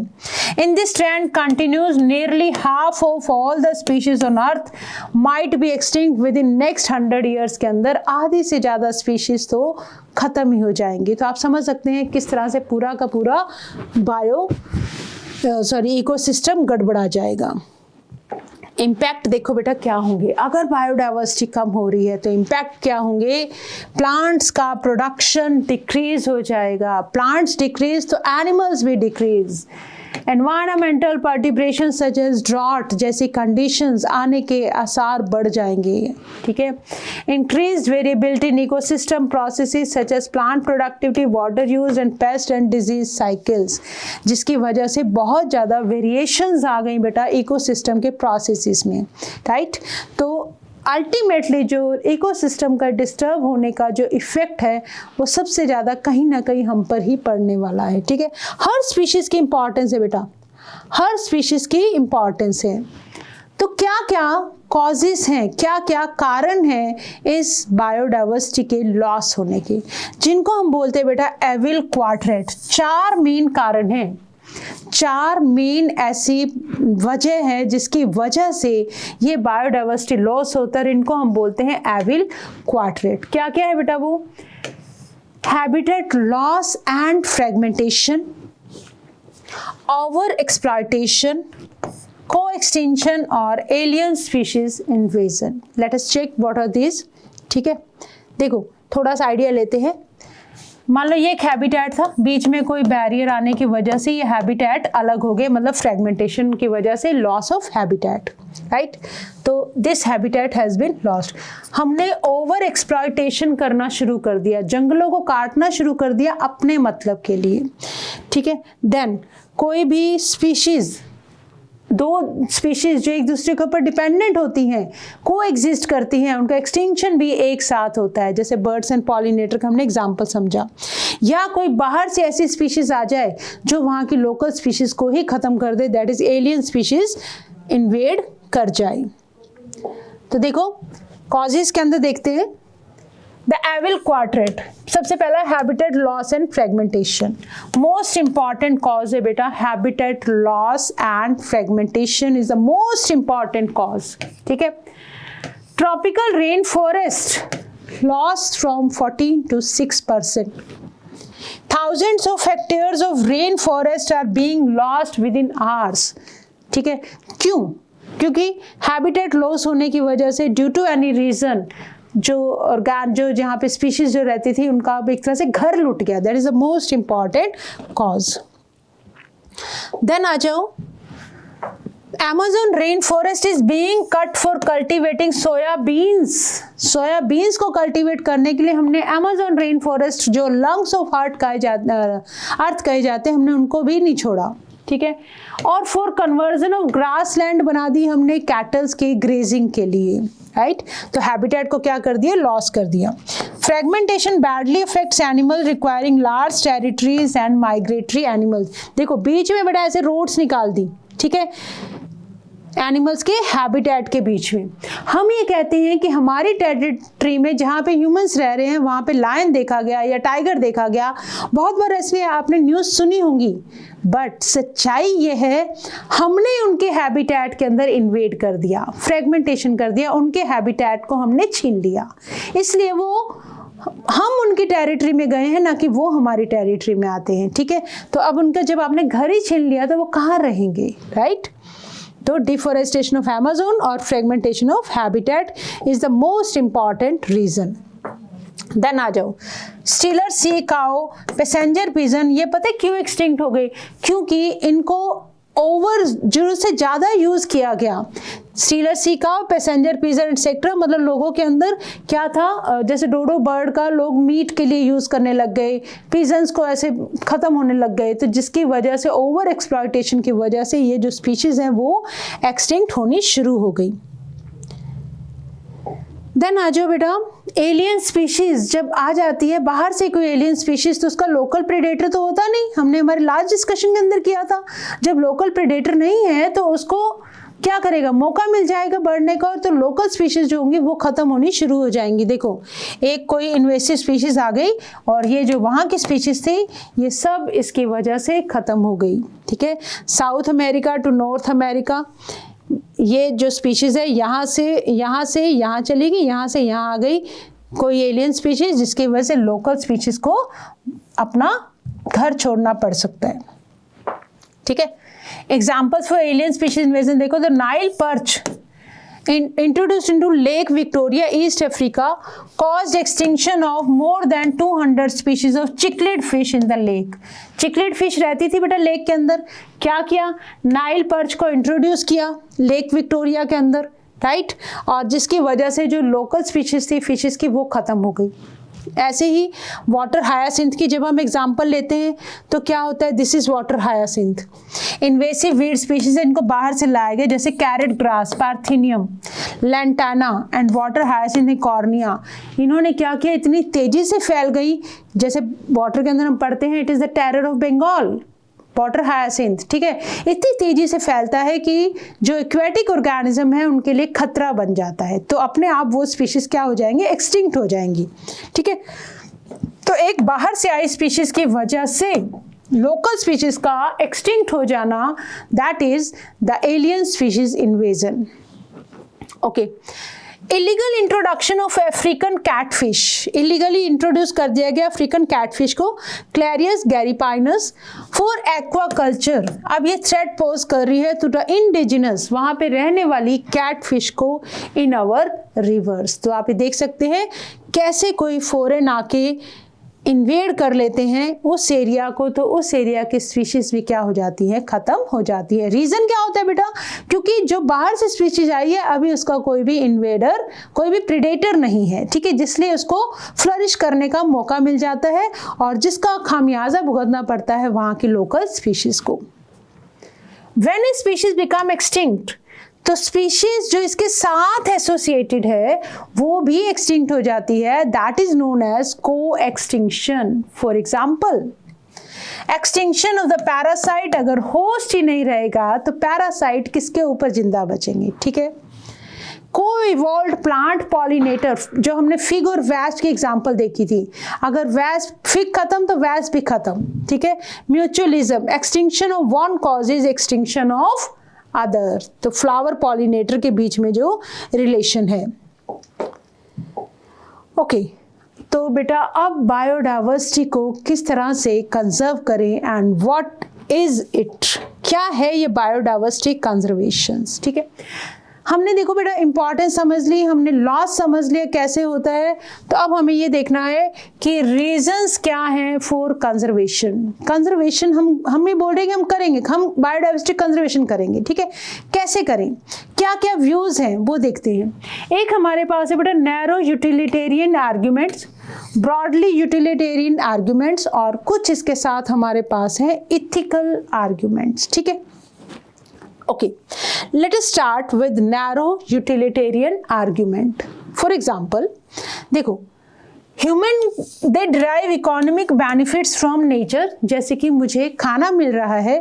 In this trend continues, nearly half of all the species on earth might be extinct within next 100 years के अंदर आधी से ज़्यादा species तो ख़त्म ही हो जाएंगी। तो आप समझ सकते हैं किस तरह से पूरा का पूरा इकोसिस्टम गड़बड़ा जाएगा। इम्पैक्ट देखो बेटा क्या होंगे अगर बायोडाइवर्सिटी कम हो रही है, तो इम्पैक्ट क्या होंगे, प्लांट्स का प्रोडक्शन डिक्रीज हो जाएगा, प्लांट्स डिक्रीज तो एनिमल्स भी decrease, environmental perturbation such as drought जैसी कंडीशंस आने के आसार बढ़ जाएंगे, ठीक है। Increase variability in ecosystem processes such as plant productivity, water use and pest and disease cycles, जिसकी वजह से बहुत ज़्यादा वेरिएशंस आ गई बेटा इकोसिस्टम के प्रोसेसेस में, राइट। तो अल्टीमेटली जो इकोसिस्टम का डिस्टर्ब होने का जो इफ़ेक्ट है वो सबसे ज़्यादा कहीं ना कहीं हम पर ही पड़ने वाला है, ठीक है। हर स्पीशीज़ की इम्पॉर्टेंस है बेटा, हर स्पीशीज़ की इम्पॉर्टेंस है। तो क्या क्या कॉजेस हैं, क्या क्या कारण हैं इस बायोडाइवर्सिटी के लॉस होने के, जिनको हम बोलते हैं बेटा एविल क्वाड्रेंट। 4 मेन कारण हैं, 4 मेन ऐसी वजह है जिसकी वजह से ये बायोडाइवर्सिटी लॉस होता है। इनको हम बोलते हैं एविल क्वाड्रेंट। क्या क्या है बेटा वो, habitat loss and fragmentation, over exploitation, co-extinction और alien species invasion. Let us check what are this, ठीक है। देखो थोड़ा सा आइडिया लेते हैं। मान लो ये एक हैबिटेट था, बीच में कोई बैरियर आने की वजह से ये हैबिटेट अलग हो गए, मतलब फ्रेगमेंटेशन की वजह से लॉस ऑफ हैबिटेट, राइट। तो this habitat has been lost. हमने ओवर एक्सप्लॉयटेशन करना शुरू कर दिया, जंगलों को काटना शुरू कर दिया अपने मतलब के लिए, ठीक है। देन कोई भी स्पीशीज़, 2 स्पीशीज जो एक दूसरे के ऊपर डिपेंडेंट होती हैं, को एग्जिस्ट करती हैं, उनका एक्सटिंक्शन भी एक साथ होता है, जैसे बर्ड्स एंड पॉलिनेटर का हमने एग्जांपल समझा। या कोई बाहर से ऐसी स्पीशीज आ जाए जो वहाँ की लोकल स्पीशीज को ही ख़त्म कर दे, that is alien species invade कर जाए। तो देखो कॉजेज के अंदर देखते हैं, द एविल क्वाड्रेंट, सबसे पहला habitat loss and fragmentation. Most important cause है बेटा habitat loss and fragmentation is the most important cause. ठीक है, tropical rain forest loss from 14 to 6%। Thousands of hectares of rain forest are being lost within hours। ठीक है, क्यों? क्योंकि habitat loss होने की वजह से ड्यू टू एनी रीजन जो जहाँ पे स्पीशीज जो रहती थी उनका एक तरह से घर लुट गया। That is the most important cause. Then आ जाओ, Amazon rainforest is being cut for cultivating soya beans। Soya beans को कल्टीवेट करने के लिए हमने Amazon rainforest जो lungs of अर्थ कहे जाते हैं, हमने उनको भी नहीं छोड़ा। ठीक है, और for conversion of grass land बना दी हमने कैटल्स के ग्रेजिंग के लिए। राइट, तो हैबिटेट को क्या कर दिया? लॉस कर दिया। Fragmentation badly affects animal requiring large territories and migratory animals. देखो बीच में बेटा ऐसे रोड्स निकाल दी, ठीक है, एनिमल्स के हैबिटेट के बीच में। हम ये कहते हैं कि हमारी टेरिटरी में जहाँ पे ह्यूमंस रह रहे हैं वहाँ पे लायन देखा गया या टाइगर देखा गया, बहुत बार ऐसे आपने न्यूज़ सुनी होंगी, बट सच्चाई ये है हमने उनके हैबिटेट के अंदर इन्वेड कर दिया, फ्रेगमेंटेशन कर दिया, उनके हैबिटेट को हमने छीन लिया, इसलिए वो हम उनकी टेरिटरी में गए हैं, ना कि वो हमारी टेरिटरी में आते हैं। ठीक है, तो अब उनका जब आपने घर ही छीन लिया तो वो कहाँ रहेंगे? राइट, तो डिफॉरेस्टेशन ऑफ अमेज़न और fragmentation of habitat is the most important reason. Then आ जाओ, Steller sea cow, passenger pigeon, ये पता है क्यों एक्सटिंक्ट हो गई? क्योंकि इनको ओवर जरूरत से ज़्यादा यूज़ किया गया। Stealer sea cow, passenger pigeon etcetera, मतलब लोगों के अंदर क्या था, जैसे डोडो बर्ड का लोग मीट के लिए यूज़ करने लग गए, पिजन्स को ऐसे ख़त्म होने लग गए, तो जिसकी वजह से ओवर एक्सप्लॉयटेशन की वजह से ये जो स्पीशीज़ हैं वो एक्सटिंक्ट होनी शुरू हो गई। देन आ जाओ बेटा, एलियन स्पीशीज जब आ जाती है बाहर से कोई एलियन स्पीशीज, तो उसका लोकल प्रेडेटर तो होता नहीं। हमने हमारे लास्ट डिस्कशन के अंदर किया था, जब लोकल प्रेडेटर नहीं है तो उसको क्या करेगा? मौका मिल जाएगा बढ़ने का, और तो लोकल स्पीशीज जो होंगी वो खत्म होनी शुरू हो जाएंगी। देखो एक कोई इन्वेसिव स्पीशीज आ गई और ये जो वहाँ की स्पीशीज थी ये सब इसकी वजह से खत्म हो गई। ठीक है, South America to North America, ये जो स्पीशीज़ है यहाँ से यहाँ चली गई, यहाँ से यहाँ आ गई कोई एलियन स्पीशीज़, जिसकी वजह से लोकल स्पीशीज़ को अपना घर छोड़ना पड़ सकता है। ठीक है, examples for alien species invasion देखो, the Nile perch introduced into Lake Victoria, East Africa, caused extinction of more than 200 species of cichlid fish in the lake। Cichlid fish रहती थी बेटा लेक के अंदर, क्या किया? नाइल पर्च को introduce किया लेक विक्टोरिया के अंदर। राइट, और जिसकी वजह से जो लोकल स्पीशीज थी फिशेस की वो खत्म हो गई। ऐसे ही वाटर हायासिंथ की जब हम एग्जांपल लेते हैं तो क्या होता है? This is water hyacinth. Invasive weed species है, इनको बाहर से लाए गए, जैसे carrot grass, parthenium, lantana and water hyacinth cornea. इन्होंने क्या किया? इतनी तेजी से फैल गई, जैसे वाटर के अंदर हम पढ़ते हैं it is the terror of Bengal, water hyacinth. ठीक है, इतनी तेजी से फैलता है कि जो एक्वेटिक ऑर्गेनिज्म है उनके लिए खतरा बन जाता है, तो अपने आप वो स्पीशीज क्या हो जाएंगे? एक्सटिंक्ट हो जाएंगी। ठीक है, तो एक बाहर से आई स्पीशीज की वजह से लोकल स्पीशीज का एक्सटिंक्ट हो जाना, that is the alien species invasion. Okay, illegal introduction of African catfish, illegally introduce कर दिया गया अफ्रीकन कैटफिश को, क्लैरियस गैरीपाइनस, फॉर एक्वाकल्चर। अब ये थ्रेट पोज कर रही है टू द इंडिजिनस, वहाँ पे रहने वाली कैटफिश को इन आवर रिवर्स। तो आप ये देख सकते हैं कैसे कोई फॉरेन आके इन्वेड कर लेते हैं उस एरिया को, तो उस एरिया की स्पीशीज भी क्या हो जाती है? खत्म हो जाती है। रीजन क्या होता है बेटा? क्योंकि जो बाहर से स्पीशीज आई है अभी उसका कोई भी इन्वेडर, कोई भी प्रेडेटर नहीं है। ठीक है, जिसलिए उसको फ्लरिश करने का मौका मिल जाता है और जिसका खामियाजा भुगतना पड़ता है वहाँ की लोकल स्पीशीज को। When A species become extinct, तो स्पीशीज जो इसके साथ एसोसिएटेड है वो भी एक्सटिंक्ट हो जाती है, दैट इज नोन एज को extinction. For example extinction of the parasite, अगर होस्ट ही नहीं रहेगा तो पैरासाइट किसके ऊपर जिंदा बचेंगे, ठीक है। को-इवॉल्व्ड प्लांट पॉलिनेटर, जो हमने फिग और वैस्प की एग्जांपल देखी थी, अगर वैस्प फिग खत्म तो वैस्प भी खत्म, ठीक है। Mutualism, extinction of one causes extinction of other, तो फ्लावर पॉलिनेटर के बीच में जो रिलेशन है। ओके, तो बेटा अब बायोडाइवर्सिटी को किस तरह से कंजर्व करें एंड व्हाट इज इट, क्या है ये बायोडाइवर्सिटी कंजर्वेशन, ठीक है। हमने देखो बेटा इंपॉर्टेंस समझ ली, हमने लॉस समझ लिया कैसे होता है, तो अब हमें ये देखना है कि रीजंस क्या हैं फॉर कंजर्वेशन। कंजर्वेशन हम ही बोल रहे हैं कि हम करेंगे, हम बायोडाइवर्सिटी कंजर्वेशन करेंगे, ठीक है। कैसे करें, क्या क्या व्यूज हैं वो देखते हैं। एक हमारे पास है बेटा narrow utilitarian arguments, broadly utilitarian arguments, और कुछ इसके साथ हमारे पास है इथिकल आर्ग्यूमेंट्स, ठीक है। Okay, let us start with narrow utilitarian argument. For example, देखो human they derive economic benefits from nature, जैसे कि मुझे खाना मिल रहा है,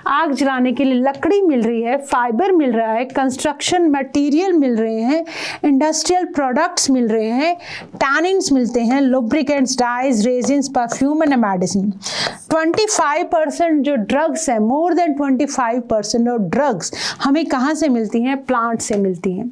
आग जलाने के लिए लकड़ी मिल रही है, फाइबर मिल रहा है, कंस्ट्रक्शन मटेरियल मिल रहे हैं, इंडस्ट्रियल प्रोडक्ट्स मिल रहे हैं, टैनिन्स मिलते हैं, lubricants, dyes, resins, perfume and medicine. 25% जो ड्रग्स है, मोर देन 25% ऑफ ड्रग्स हमें कहाँ से मिलती हैं, प्लांट से मिलती हैं।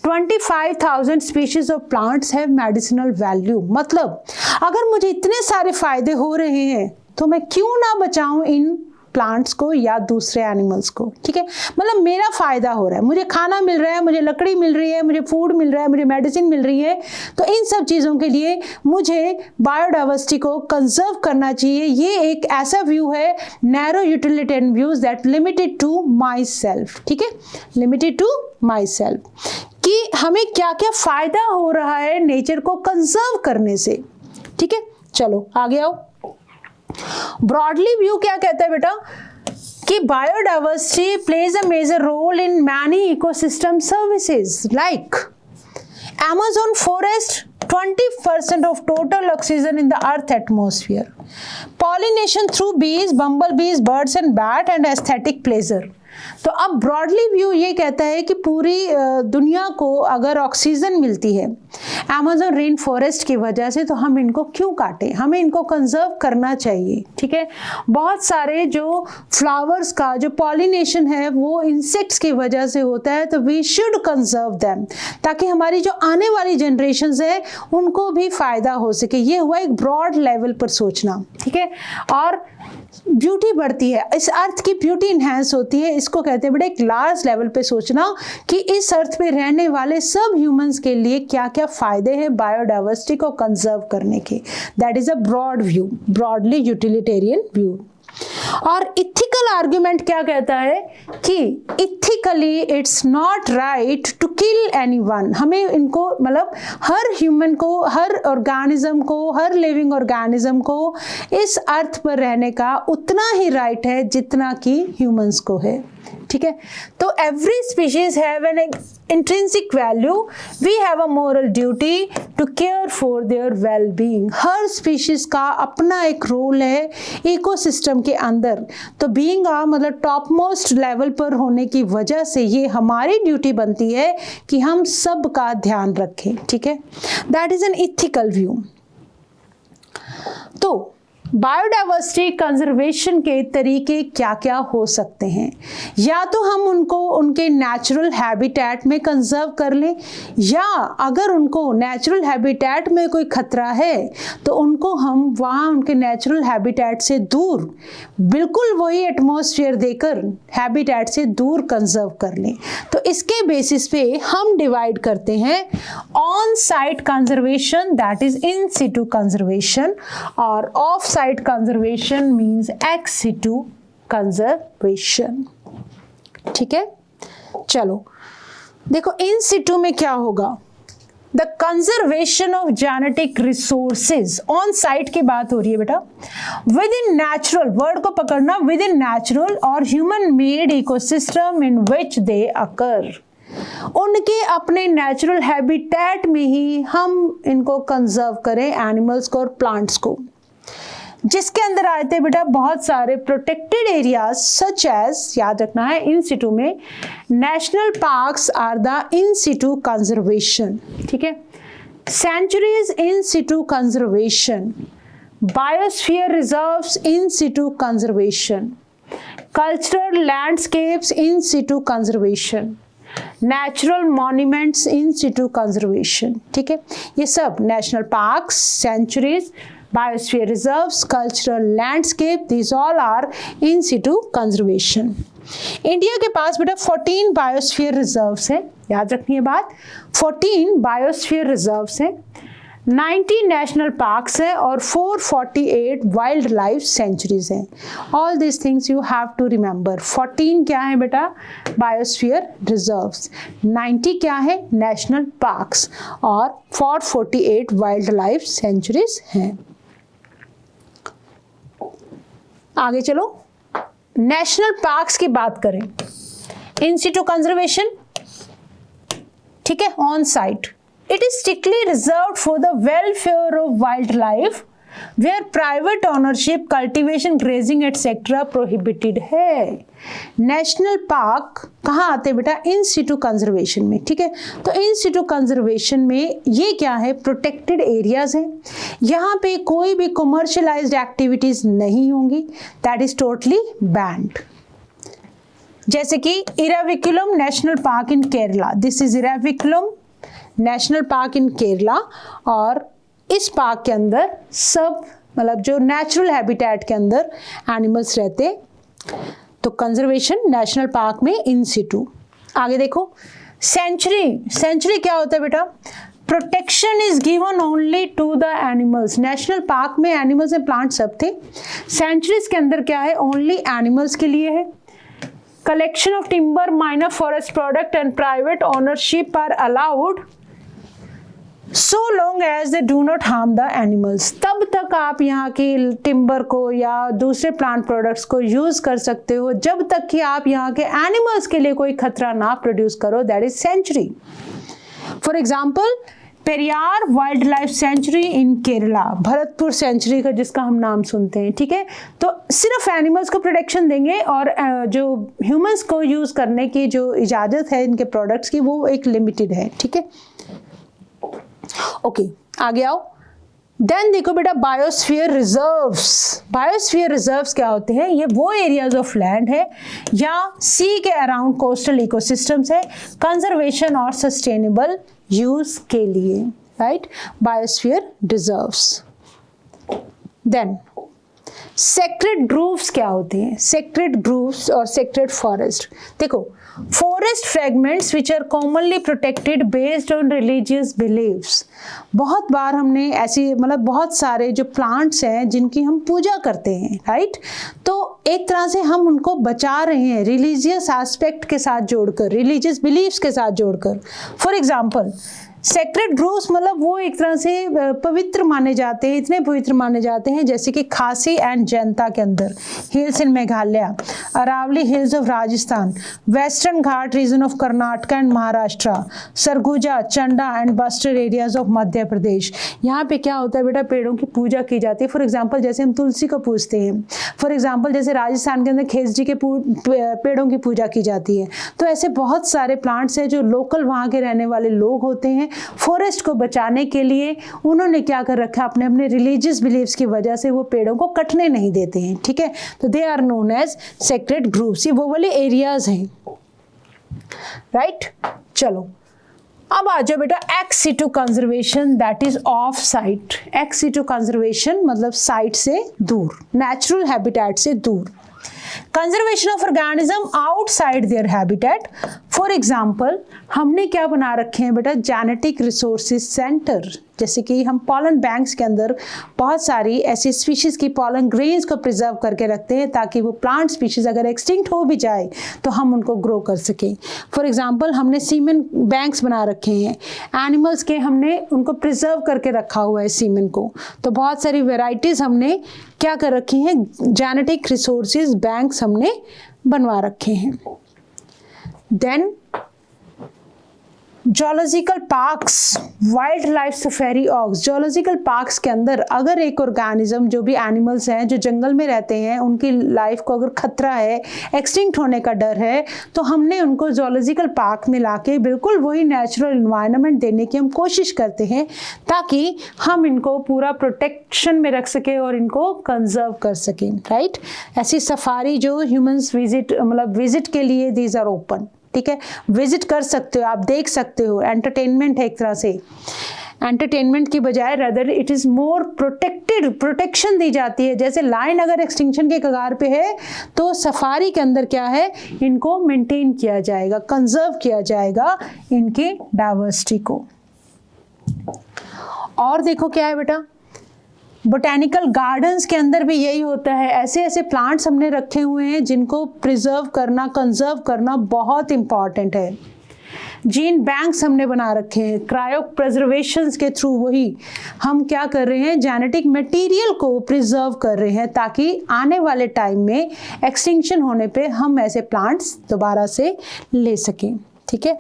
25,000 species of plants have medicinal value, मतलब अगर मुझे इतने सारे फायदे हो रहे हैं तो मैं क्यों ना बचाऊं इन प्लांट्स को या दूसरे एनिमल्स को, ठीक है। मतलब मेरा फायदा हो रहा है, मुझे खाना मिल रहा है, मुझे लकड़ी मिल रही है, मुझे फूड मिल रहा है, मुझे मेडिसिन मिल रही है, तो इन सब चीज़ों के लिए मुझे बायोडाइवर्सिटी को कंजर्व करना चाहिए। ये एक ऐसा व्यू है, narrow utilitarian views that limited to myself, ठीक है, लिमिटेड टू माई सेल्फ, कि हमें क्या क्या फायदा हो रहा है नेचर को कंजर्व करने से, ठीक है। चलो आगे आओ। ब्रॉडली व्यू क्या कहता है बेटा कि biodiversity plays a major role in many ecosystem services like Amazon forest, 20% of total oxygen in the earth atmosphere, pollination through bees, bumblebees, birds and bat, and aesthetic pleasure। तो अब broadly view ये कहता है कि पूरी दुनिया को अगर ऑक्सीजन मिलती है अमेज़न रेन फॉरेस्ट की वजह से, तो हम इनको क्यों काटें, हमें इनको कंजर्व करना चाहिए, ठीक है। बहुत सारे जो फ्लावर्स का जो पॉलिनेशन है वो इंसेक्ट्स की वजह से होता है, तो वी शुड कंजर्व देम, ताकि हमारी जो आने वाली जनरेशंस है उनको भी फायदा हो सके। ये हुआ एक ब्रॉड लेवल पर सोचना, ठीक है। और ब्यूटी बढ़ती है, इस अर्थ की ब्यूटी इन्हेंस होती है, इसको कहते हैं बेटा एक लार्ज लेवल पे सोचना कि इस अर्थ पे रहने वाले सब ह्यूमंस के लिए क्या क्या फायदे हैं बायोडाइवर्सिटी को कंजर्व करने के। That is a broad view, broadly utilitarian view. और इथिकल आर्ग्यूमेंट क्या कहता है कि ethically it's not right to kill anyone, हमें इनको मतलब हर ह्यूमन को, हर ऑर्गेनिज्म को, हर लिविंग ऑर्गेनिज्म को इस अर्थ पर रहने का उतना ही राइट है जितना कि ह्यूमंस को है, ठीक है। तो every species have an intrinsic value, we have a moral duty to care for their well-being। Her species का अपना एक रोल है इकोसिस्टम के अंदर, तो बीइंग मतलब टॉप मोस्ट लेवल पर होने की वजह से ये हमारी ड्यूटी बनती है कि हम सब का ध्यान रखें, ठीक है। That is an ethical view. तो बायोडाइवर्सिटी कंजर्वेशन के तरीके क्या क्या हो सकते हैं, या तो हम उनको उनके नेचुरल हैबिटेट में कंजर्व कर लें, या अगर उनको नेचुरल हैबिटेट में कोई खतरा है तो उनको हम वहाँ उनके नेचुरल हैबिटेट से दूर, बिल्कुल वही एटमॉस्फेयर देकर हैबिटेट से दूर कंजर्व कर लें। तो इसके बेसिस पे हम डिवाइड करते हैं on site conservation, that is in situ conservation, और off site conservation means ex situ conservation, ठीक है। चलो देखो इन सिटू में क्या होगा, the conservation of genetic resources, on site की बात हो रही है बेटा, विद इन नेचुरल, वर्ड को पकड़ना, विद इन नेचुरल और ह्यूमन मेड इकोसिस्टम इन विच दे अकर, उनके अपने नेचुरल हैबिटेट में ही हम इनको कंजर्व करें, एनिमल्स को और प्लांट्स को। जिसके अंदर आए थे बेटा बहुत सारे प्रोटेक्टेड एरियाज सच एज, याद रखना है इन सिटू में, national parks are the in situ conservation, ठीक है, sanctuaries in situ conservation, biosphere reserves in situ conservation, cultural landscapes in situ conservation, natural monuments in situ conservation, ठीक है, ये सब national parks, sanctuaries, biosphere reserves, cultural landscape, this all are in situ conservation. India के पास बेटा 14 biosphere reserves है, याद रखनी है बात, 14 बायोस्फीयर रिजर्व्स है, 90 नेशनल पार्क्स है और 448 वाइल्ड लाइफ सेंचुरीज हैं। All this things you have to remember. 14 क्या है बेटा? बायोस्फीयर रिजर्व्स, 90 क्या है? नेशनल पार्क्स और 448 वाइल्ड लाइफ सेंचुरीज हैं। आगे चलो, नेशनल पार्क्स की बात करें, इन सिटू कंजर्वेशन, ठीक है, on site, it is strictly reserved for the welfare of wildlife where private ownership, cultivation, grazing etc prohibited है। नेशनल पार्क कहाँ आते हैं बेटा? इन सिटू कंजर्वेशन में, ठीक है। तो इन सिटू कंजर्वेशन में ये क्या है? प्रोटेक्टेड एरियाज हैं, यहाँ पे कोई भी कमर्शियलाइज्ड एक्टिविटीज नहीं होंगी, दैट इज टोटली बैंड। जैसे कि Eravikulam national park in Kerala, this is Eravikulam national park इन केरला, और इस पार्क के अंदर सब मतलब जो नेचुरल हैबिटेट के अंदर एनिमल्स रहते, तो कंजर्वेशन नेशनल पार्क में इन सिटू। आगे देखो, सेंचुरी, सेंचुरी क्या होता है बेटा? Protection is given only to the animals. National park में एनिमल्स एंड प्लांट सब थे, सेंचुरीज के अंदर क्या है? ओनली एनिमल्स के लिए है। Collection of timber, minor forest product and private ownership are allowed so long as they do not harm the animals। तब तक आप यहाँ की टिम्बर को या दूसरे प्लांट प्रोडक्ट्स को यूज कर सकते हो जब तक कि आप यहाँ के एनिमल्स के लिए कोई खतरा ना प्रोड्यूस करो, that is sanctuary. For example, Periyar wildlife sanctuary in Kerala, Bharatpur sanctuary का जिसका हम नाम सुनते हैं, ठीक है। तो सिर्फ एनिमल्स को प्रोटेक्शन देंगे और जो ह्यूमंस को यूज करने की जो इजाजत है इनके प्रोडक्ट्स की, वो एक लिमिटेड है, ठीक है। ओके, आगे आओ। देन देखो बेटा, बायोस्फीयर रिजर्व्स। बायोस्फीयर रिजर्व्स क्या होते हैं? ये वो एरियाज ऑफ लैंड है या सी के अराउंड कोस्टल इकोसिस्टम्स है, कंजर्वेशन और सस्टेनेबल यूज के लिए, right, biosphere reserves. Then sacred groves क्या होते हैं? सेक्रेड ग्रूव्स और सेक्रेड फॉरेस्ट, देखो, forest fragments which are commonly protected based on religious believes. बहुत बार हमने ऐसी मतलब बहुत सारे जो प्लांट्स हैं जिनकी हम पूजा करते हैं, राइट, तो एक तरह से हम उनको बचा रहे हैं रिलीजियस एस्पेक्ट के साथ जोड़कर, रिलीजियस बिलीव्स के साथ जोड़कर। फॉर एग्जाम्पल, सेक्रेड ग्रोव्स मतलब वो एक तरह से पवित्र माने जाते हैं, इतने पवित्र माने जाते हैं, जैसे कि खासी एंड जैंता के अंदर, hills in Meghalaya, Aravalli hills of Rajasthan, western Ghat region of Karnataka and Maharashtra, Surguja, Chanda and Bastar areas of Madhya Pradesh. यहाँ पे क्या होता है बेटा? पेड़ों की पूजा की जाती है। फॉर एग्जाम्पल, जैसे हम तुलसी को पूजते हैं, फॉर एग्जाम्पल जैसे राजस्थान के अंदर खेसजी के पेड़ों की पूजा की जाती है। तो ऐसे बहुत सारे प्लांट्स हैं जो लोकल वहाँ के रहने वाले लोग होते हैं, फॉरेस्ट को बचाने के लिए उन्होंने क्या कर रखा, अपने अपने रिलीजियस बिलीव्स की वजह से वो पेड़ों को कटने नहीं देते हैं, ठीक है। तो they are known as sacred groves. ये वो वाले एरियाज हैं, राइट। चलो अब आ जाओ बेटा x situ conservation, that is of site. X situ conservation मतलब साइट से दूर, नेचुरल हैबिटेट से दूर। Conservation of organism outside their habitat. For example, हमने क्या बना रखे हैं बेटा? Genetic resources centre. जैसे कि हम पॉलन बैंक्स के अंदर बहुत सारी ऐसी स्पीशीज की पॉलन ग्रेन्स को प्रिजर्व करके रखते हैं ताकि वो प्लांट स्पीशीज अगर एक्सटिंक्ट हो भी जाए तो हम उनको ग्रो कर सकें। फॉर एग्जांपल, हमने सीमेन बैंक्स बना रखे हैं, एनिमल्स के हमने उनको प्रिजर्व करके रखा हुआ है सीमेन को। तो बहुत सारी वेराइटीज़ हमने क्या कर रखी हैं? जेनेटिक रिसोर्सेज बैंक्स हमने बनवा रखे हैं। Then zoological parks, wildlife safari ऑक्स, जोलॉजिकल पार्क्स के अंदर अगर एक ऑर्गेनिज्म, जो भी एनिमल्स हैं जो जंगल में रहते हैं, उनकी लाइफ को अगर खतरा है, एक्सटिंक्ट होने का डर है, तो हमने उनको जोलॉजिकल पार्क में लाके बिल्कुल वही नेचुरल इन्वायरमेंट देने की हम कोशिश करते हैं, ताकि हम इनको पूरा प्रोटेक्शन में रख सकें और इनको कंजर्व कर सकें, राइट। ऐसी सफारी जो ह्यूमंस विजिट के लिए दीज आर ओपन, ठीक है, विजिट कर सकते हो, आप देख सकते हो, एंटरटेनमेंट है एक तरह से। एंटरटेनमेंट की बजाय rather it is more protection दी जाती है। जैसे लायन अगर एक्सटिंक्शन के कगार पे है, तो सफारी के अंदर क्या है, इनको मेंटेन किया जाएगा, कंजर्व किया जाएगा इनकी डाइवर्सिटी को। और देखो क्या है बेटा, बोटेनिकल गार्डन्स के अंदर भी यही होता है। ऐसे ऐसे प्लांट्स हमने रखे हुए हैं जिनको प्रिजर्व करना, कंजर्व करना बहुत इंपॉर्टेंट है। जीन बैंक्स हमने बना रखे हैं, क्रायो प्रिजर्वेशंस के थ्रू वही हम क्या कर रहे हैं, जेनेटिक मटेरियल को प्रिजर्व कर रहे हैं, ताकि आने वाले टाइम में एक्सटिंक्शन होने पे हम ऐसे प्लांट्स दोबारा से ले सकें, ठीक है।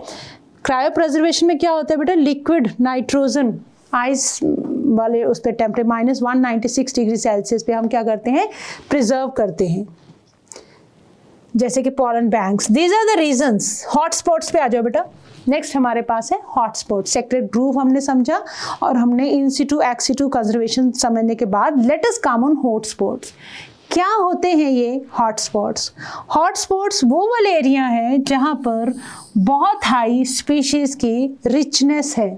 क्रायो प्रिजर्वेशन में क्या होता है बेटा, लिक्विड नाइट्रोजन आइस वाले उस पर टेम्परेचर -196 डिग्री सेल्सियस पे हम क्या करते हैं, प्रिजर्व करते हैं, जैसे कि pollen banks. These are the reasons. Hotspots पे आ जाओ बेटा। नेक्स्ट हमारे पास है हॉटस्पॉट। सेक्रेट ग्रूव हमने समझा और हमने इन सिटू एक्स सिटू कंजर्वेशन समझने के बाद let us come on hotspots. क्या होते हैं ये हॉटस्पॉट्स? हॉटस्पॉट्स वो वाले एरिया है जहाँ पर बहुत हाई स्पीशीज की रिचनेस है,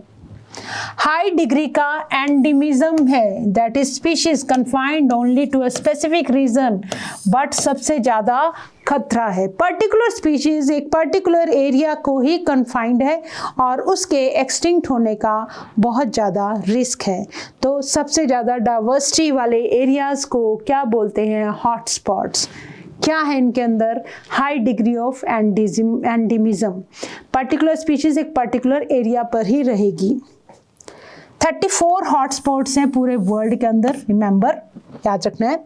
हाई डिग्री का एंडेमिज्म है, that is species confined only to a specific region, but सबसे ज़्यादा खतरा है। पर्टिकुलर स्पीशीज एक पर्टिकुलर एरिया को ही कन्फाइंड है और उसके एक्सटिंक्ट होने का बहुत ज़्यादा रिस्क है। तो सबसे ज़्यादा डाइवर्सिटी वाले एरियाज़ को क्या बोलते हैं, हॉटस्पॉट्स। क्या है इनके अंदर, high degree of endemism, particular species एक पर्टिकुलर एरिया पर ही रहेगी। 34 हॉटस्पॉट्स हैं पूरे वर्ल्ड के अंदर, रिमेंबर याद रखना है।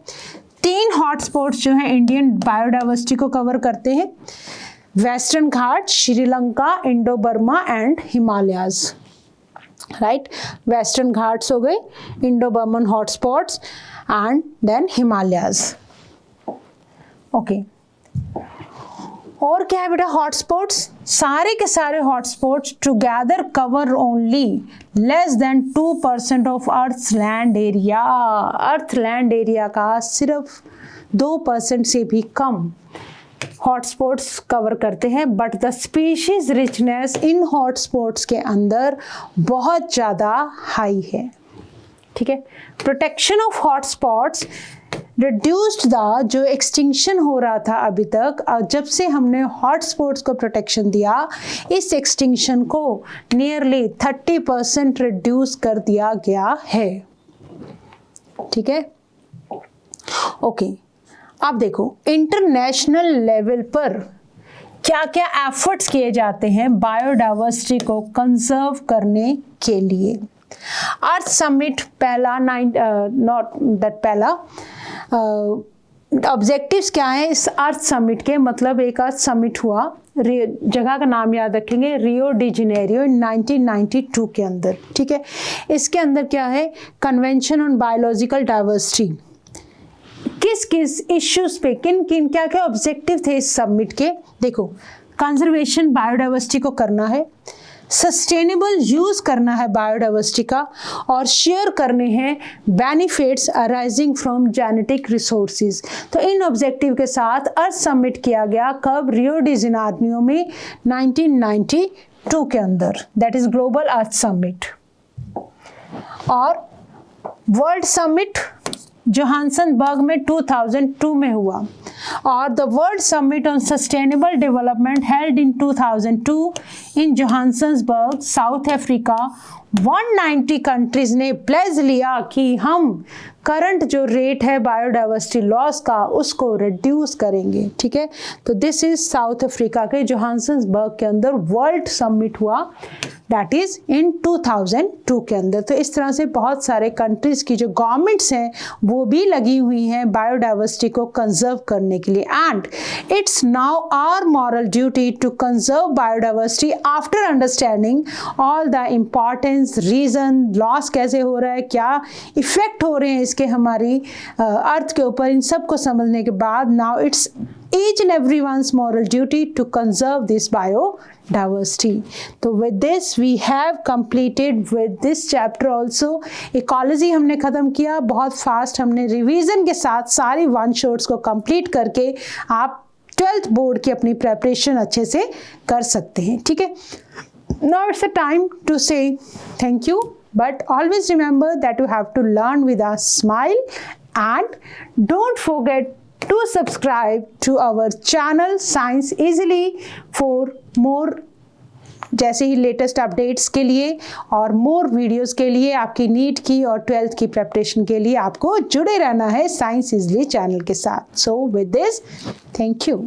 3 हॉटस्पॉट्स जो हैं इंडियन बायोडाइवर्सिटी को कवर करते हैं, western Ghat, Sri Lanka, Indo Burma and Himalayas, right. Western Ghats हो गए, Indo Burman hotspots and then Himalayas, okay. और क्या है बेटा हॉटस्पॉट्स, सारे के सारे hotspots together cover only less than 2% of earth's land area. Earth land area का सिर्फ 2% से भी कम हॉटस्पॉट्स कवर करते हैं, but the species richness in hotspots के अंदर बहुत ज़्यादा हाई है, ठीक है। Protection of hotspots reduced the, जो एक्सटिंक्शन हो रहा था अभी तक, जब से हमने हॉटस्पॉट्स को प्रोटेक्शन दिया, इस एक्सटिंक्शन को नियरली 30% रिड्यूस कर दिया गया है, ठीक है, ओके। अब देखो इंटरनेशनल लेवल पर क्या क्या एफर्ट्स किए जाते हैं बायोडाइवर्सिटी को कंजर्व करने के लिए। अर्थ समिट पहला, नॉट दैट पहला ऑब्जेक्टिव्स क्या है इस अर्थ समिट के, मतलब एक अर्थ समिट हुआ, जगह का नाम याद रखेंगे, रियो डी जेनेरियो 1992 के अंदर, ठीक है। इसके अंदर क्या है, कन्वेंशन ऑन बायोलॉजिकल डाइवर्सिटी, किस किस इश्यूज पे, किन किन क्या क्या ऑब्जेक्टिव थे इस समिट के। देखो, कंजर्वेशन बायोडाइवर्सिटी को करना है, सस्टेनेबल यूज करना है बायोडाइवर्सिटी का, और शेयर करने हैं benefits arising from genetic resources. तो इन ऑब्जेक्टिव के साथ अर्थ समिट किया गया, कब, रियो डी जेनेरियो में 1992 के अंदर, that is global earth summit. और वर्ल्ड समिट जोहान्सबर्ग में 2002 में हुआ, और the world summit on sustainable development held in 2002 in Johannesburg, south Africa. 190 countries ने प्लेज लिया कि हम करंट जो रेट है बायोडाइवर्सिटी लॉस का उसको रिड्यूस करेंगे। ठीक है, तो दिस इज साउथ अफ्रीका के जोहान्सबर्ग के अंदर वर्ल्ड समिट हुआ, दैट इज इन 2002 के अंदर। तो इस तरह से बहुत सारे कंट्रीज की जो गवर्नमेंट्स हैं वो भी लगी हुई हैं बायोडाइवर्सिटी को कंजर्व करने के लिए। And it's now our moral duty to conserve biodiversity after understanding all the importance, reason, loss कैसे हो रहा है, क्या इफेक्ट हो रहे हैं इसके हमारी अर्थ के ऊपर, इन सब को समझने के बाद now it's each and everyone's moral duty to conserve this biodiversity. तो with this we have completed with this chapter also. ecology हमने ख़त्म किया बहुत फास्ट, हमने रिवीजन के साथ सारी वन शॉट्स को कंप्लीट करके आप 12th बोर्ड की अपनी प्रेपरेशन अच्छे से कर सकते हैं। ठीक है, now it's a time to say thank you, but always remember that you have to learn with a smile and don't forget to subscribe to our channel Science Easily for more जैसे ही latest updates के लिए और more videos के लिए, आपकी NEET की और 12th की प्रिपरेशन के लिए आपको जुड़े रहना है साइंस इजली चैनल के साथ। So with this, thank you.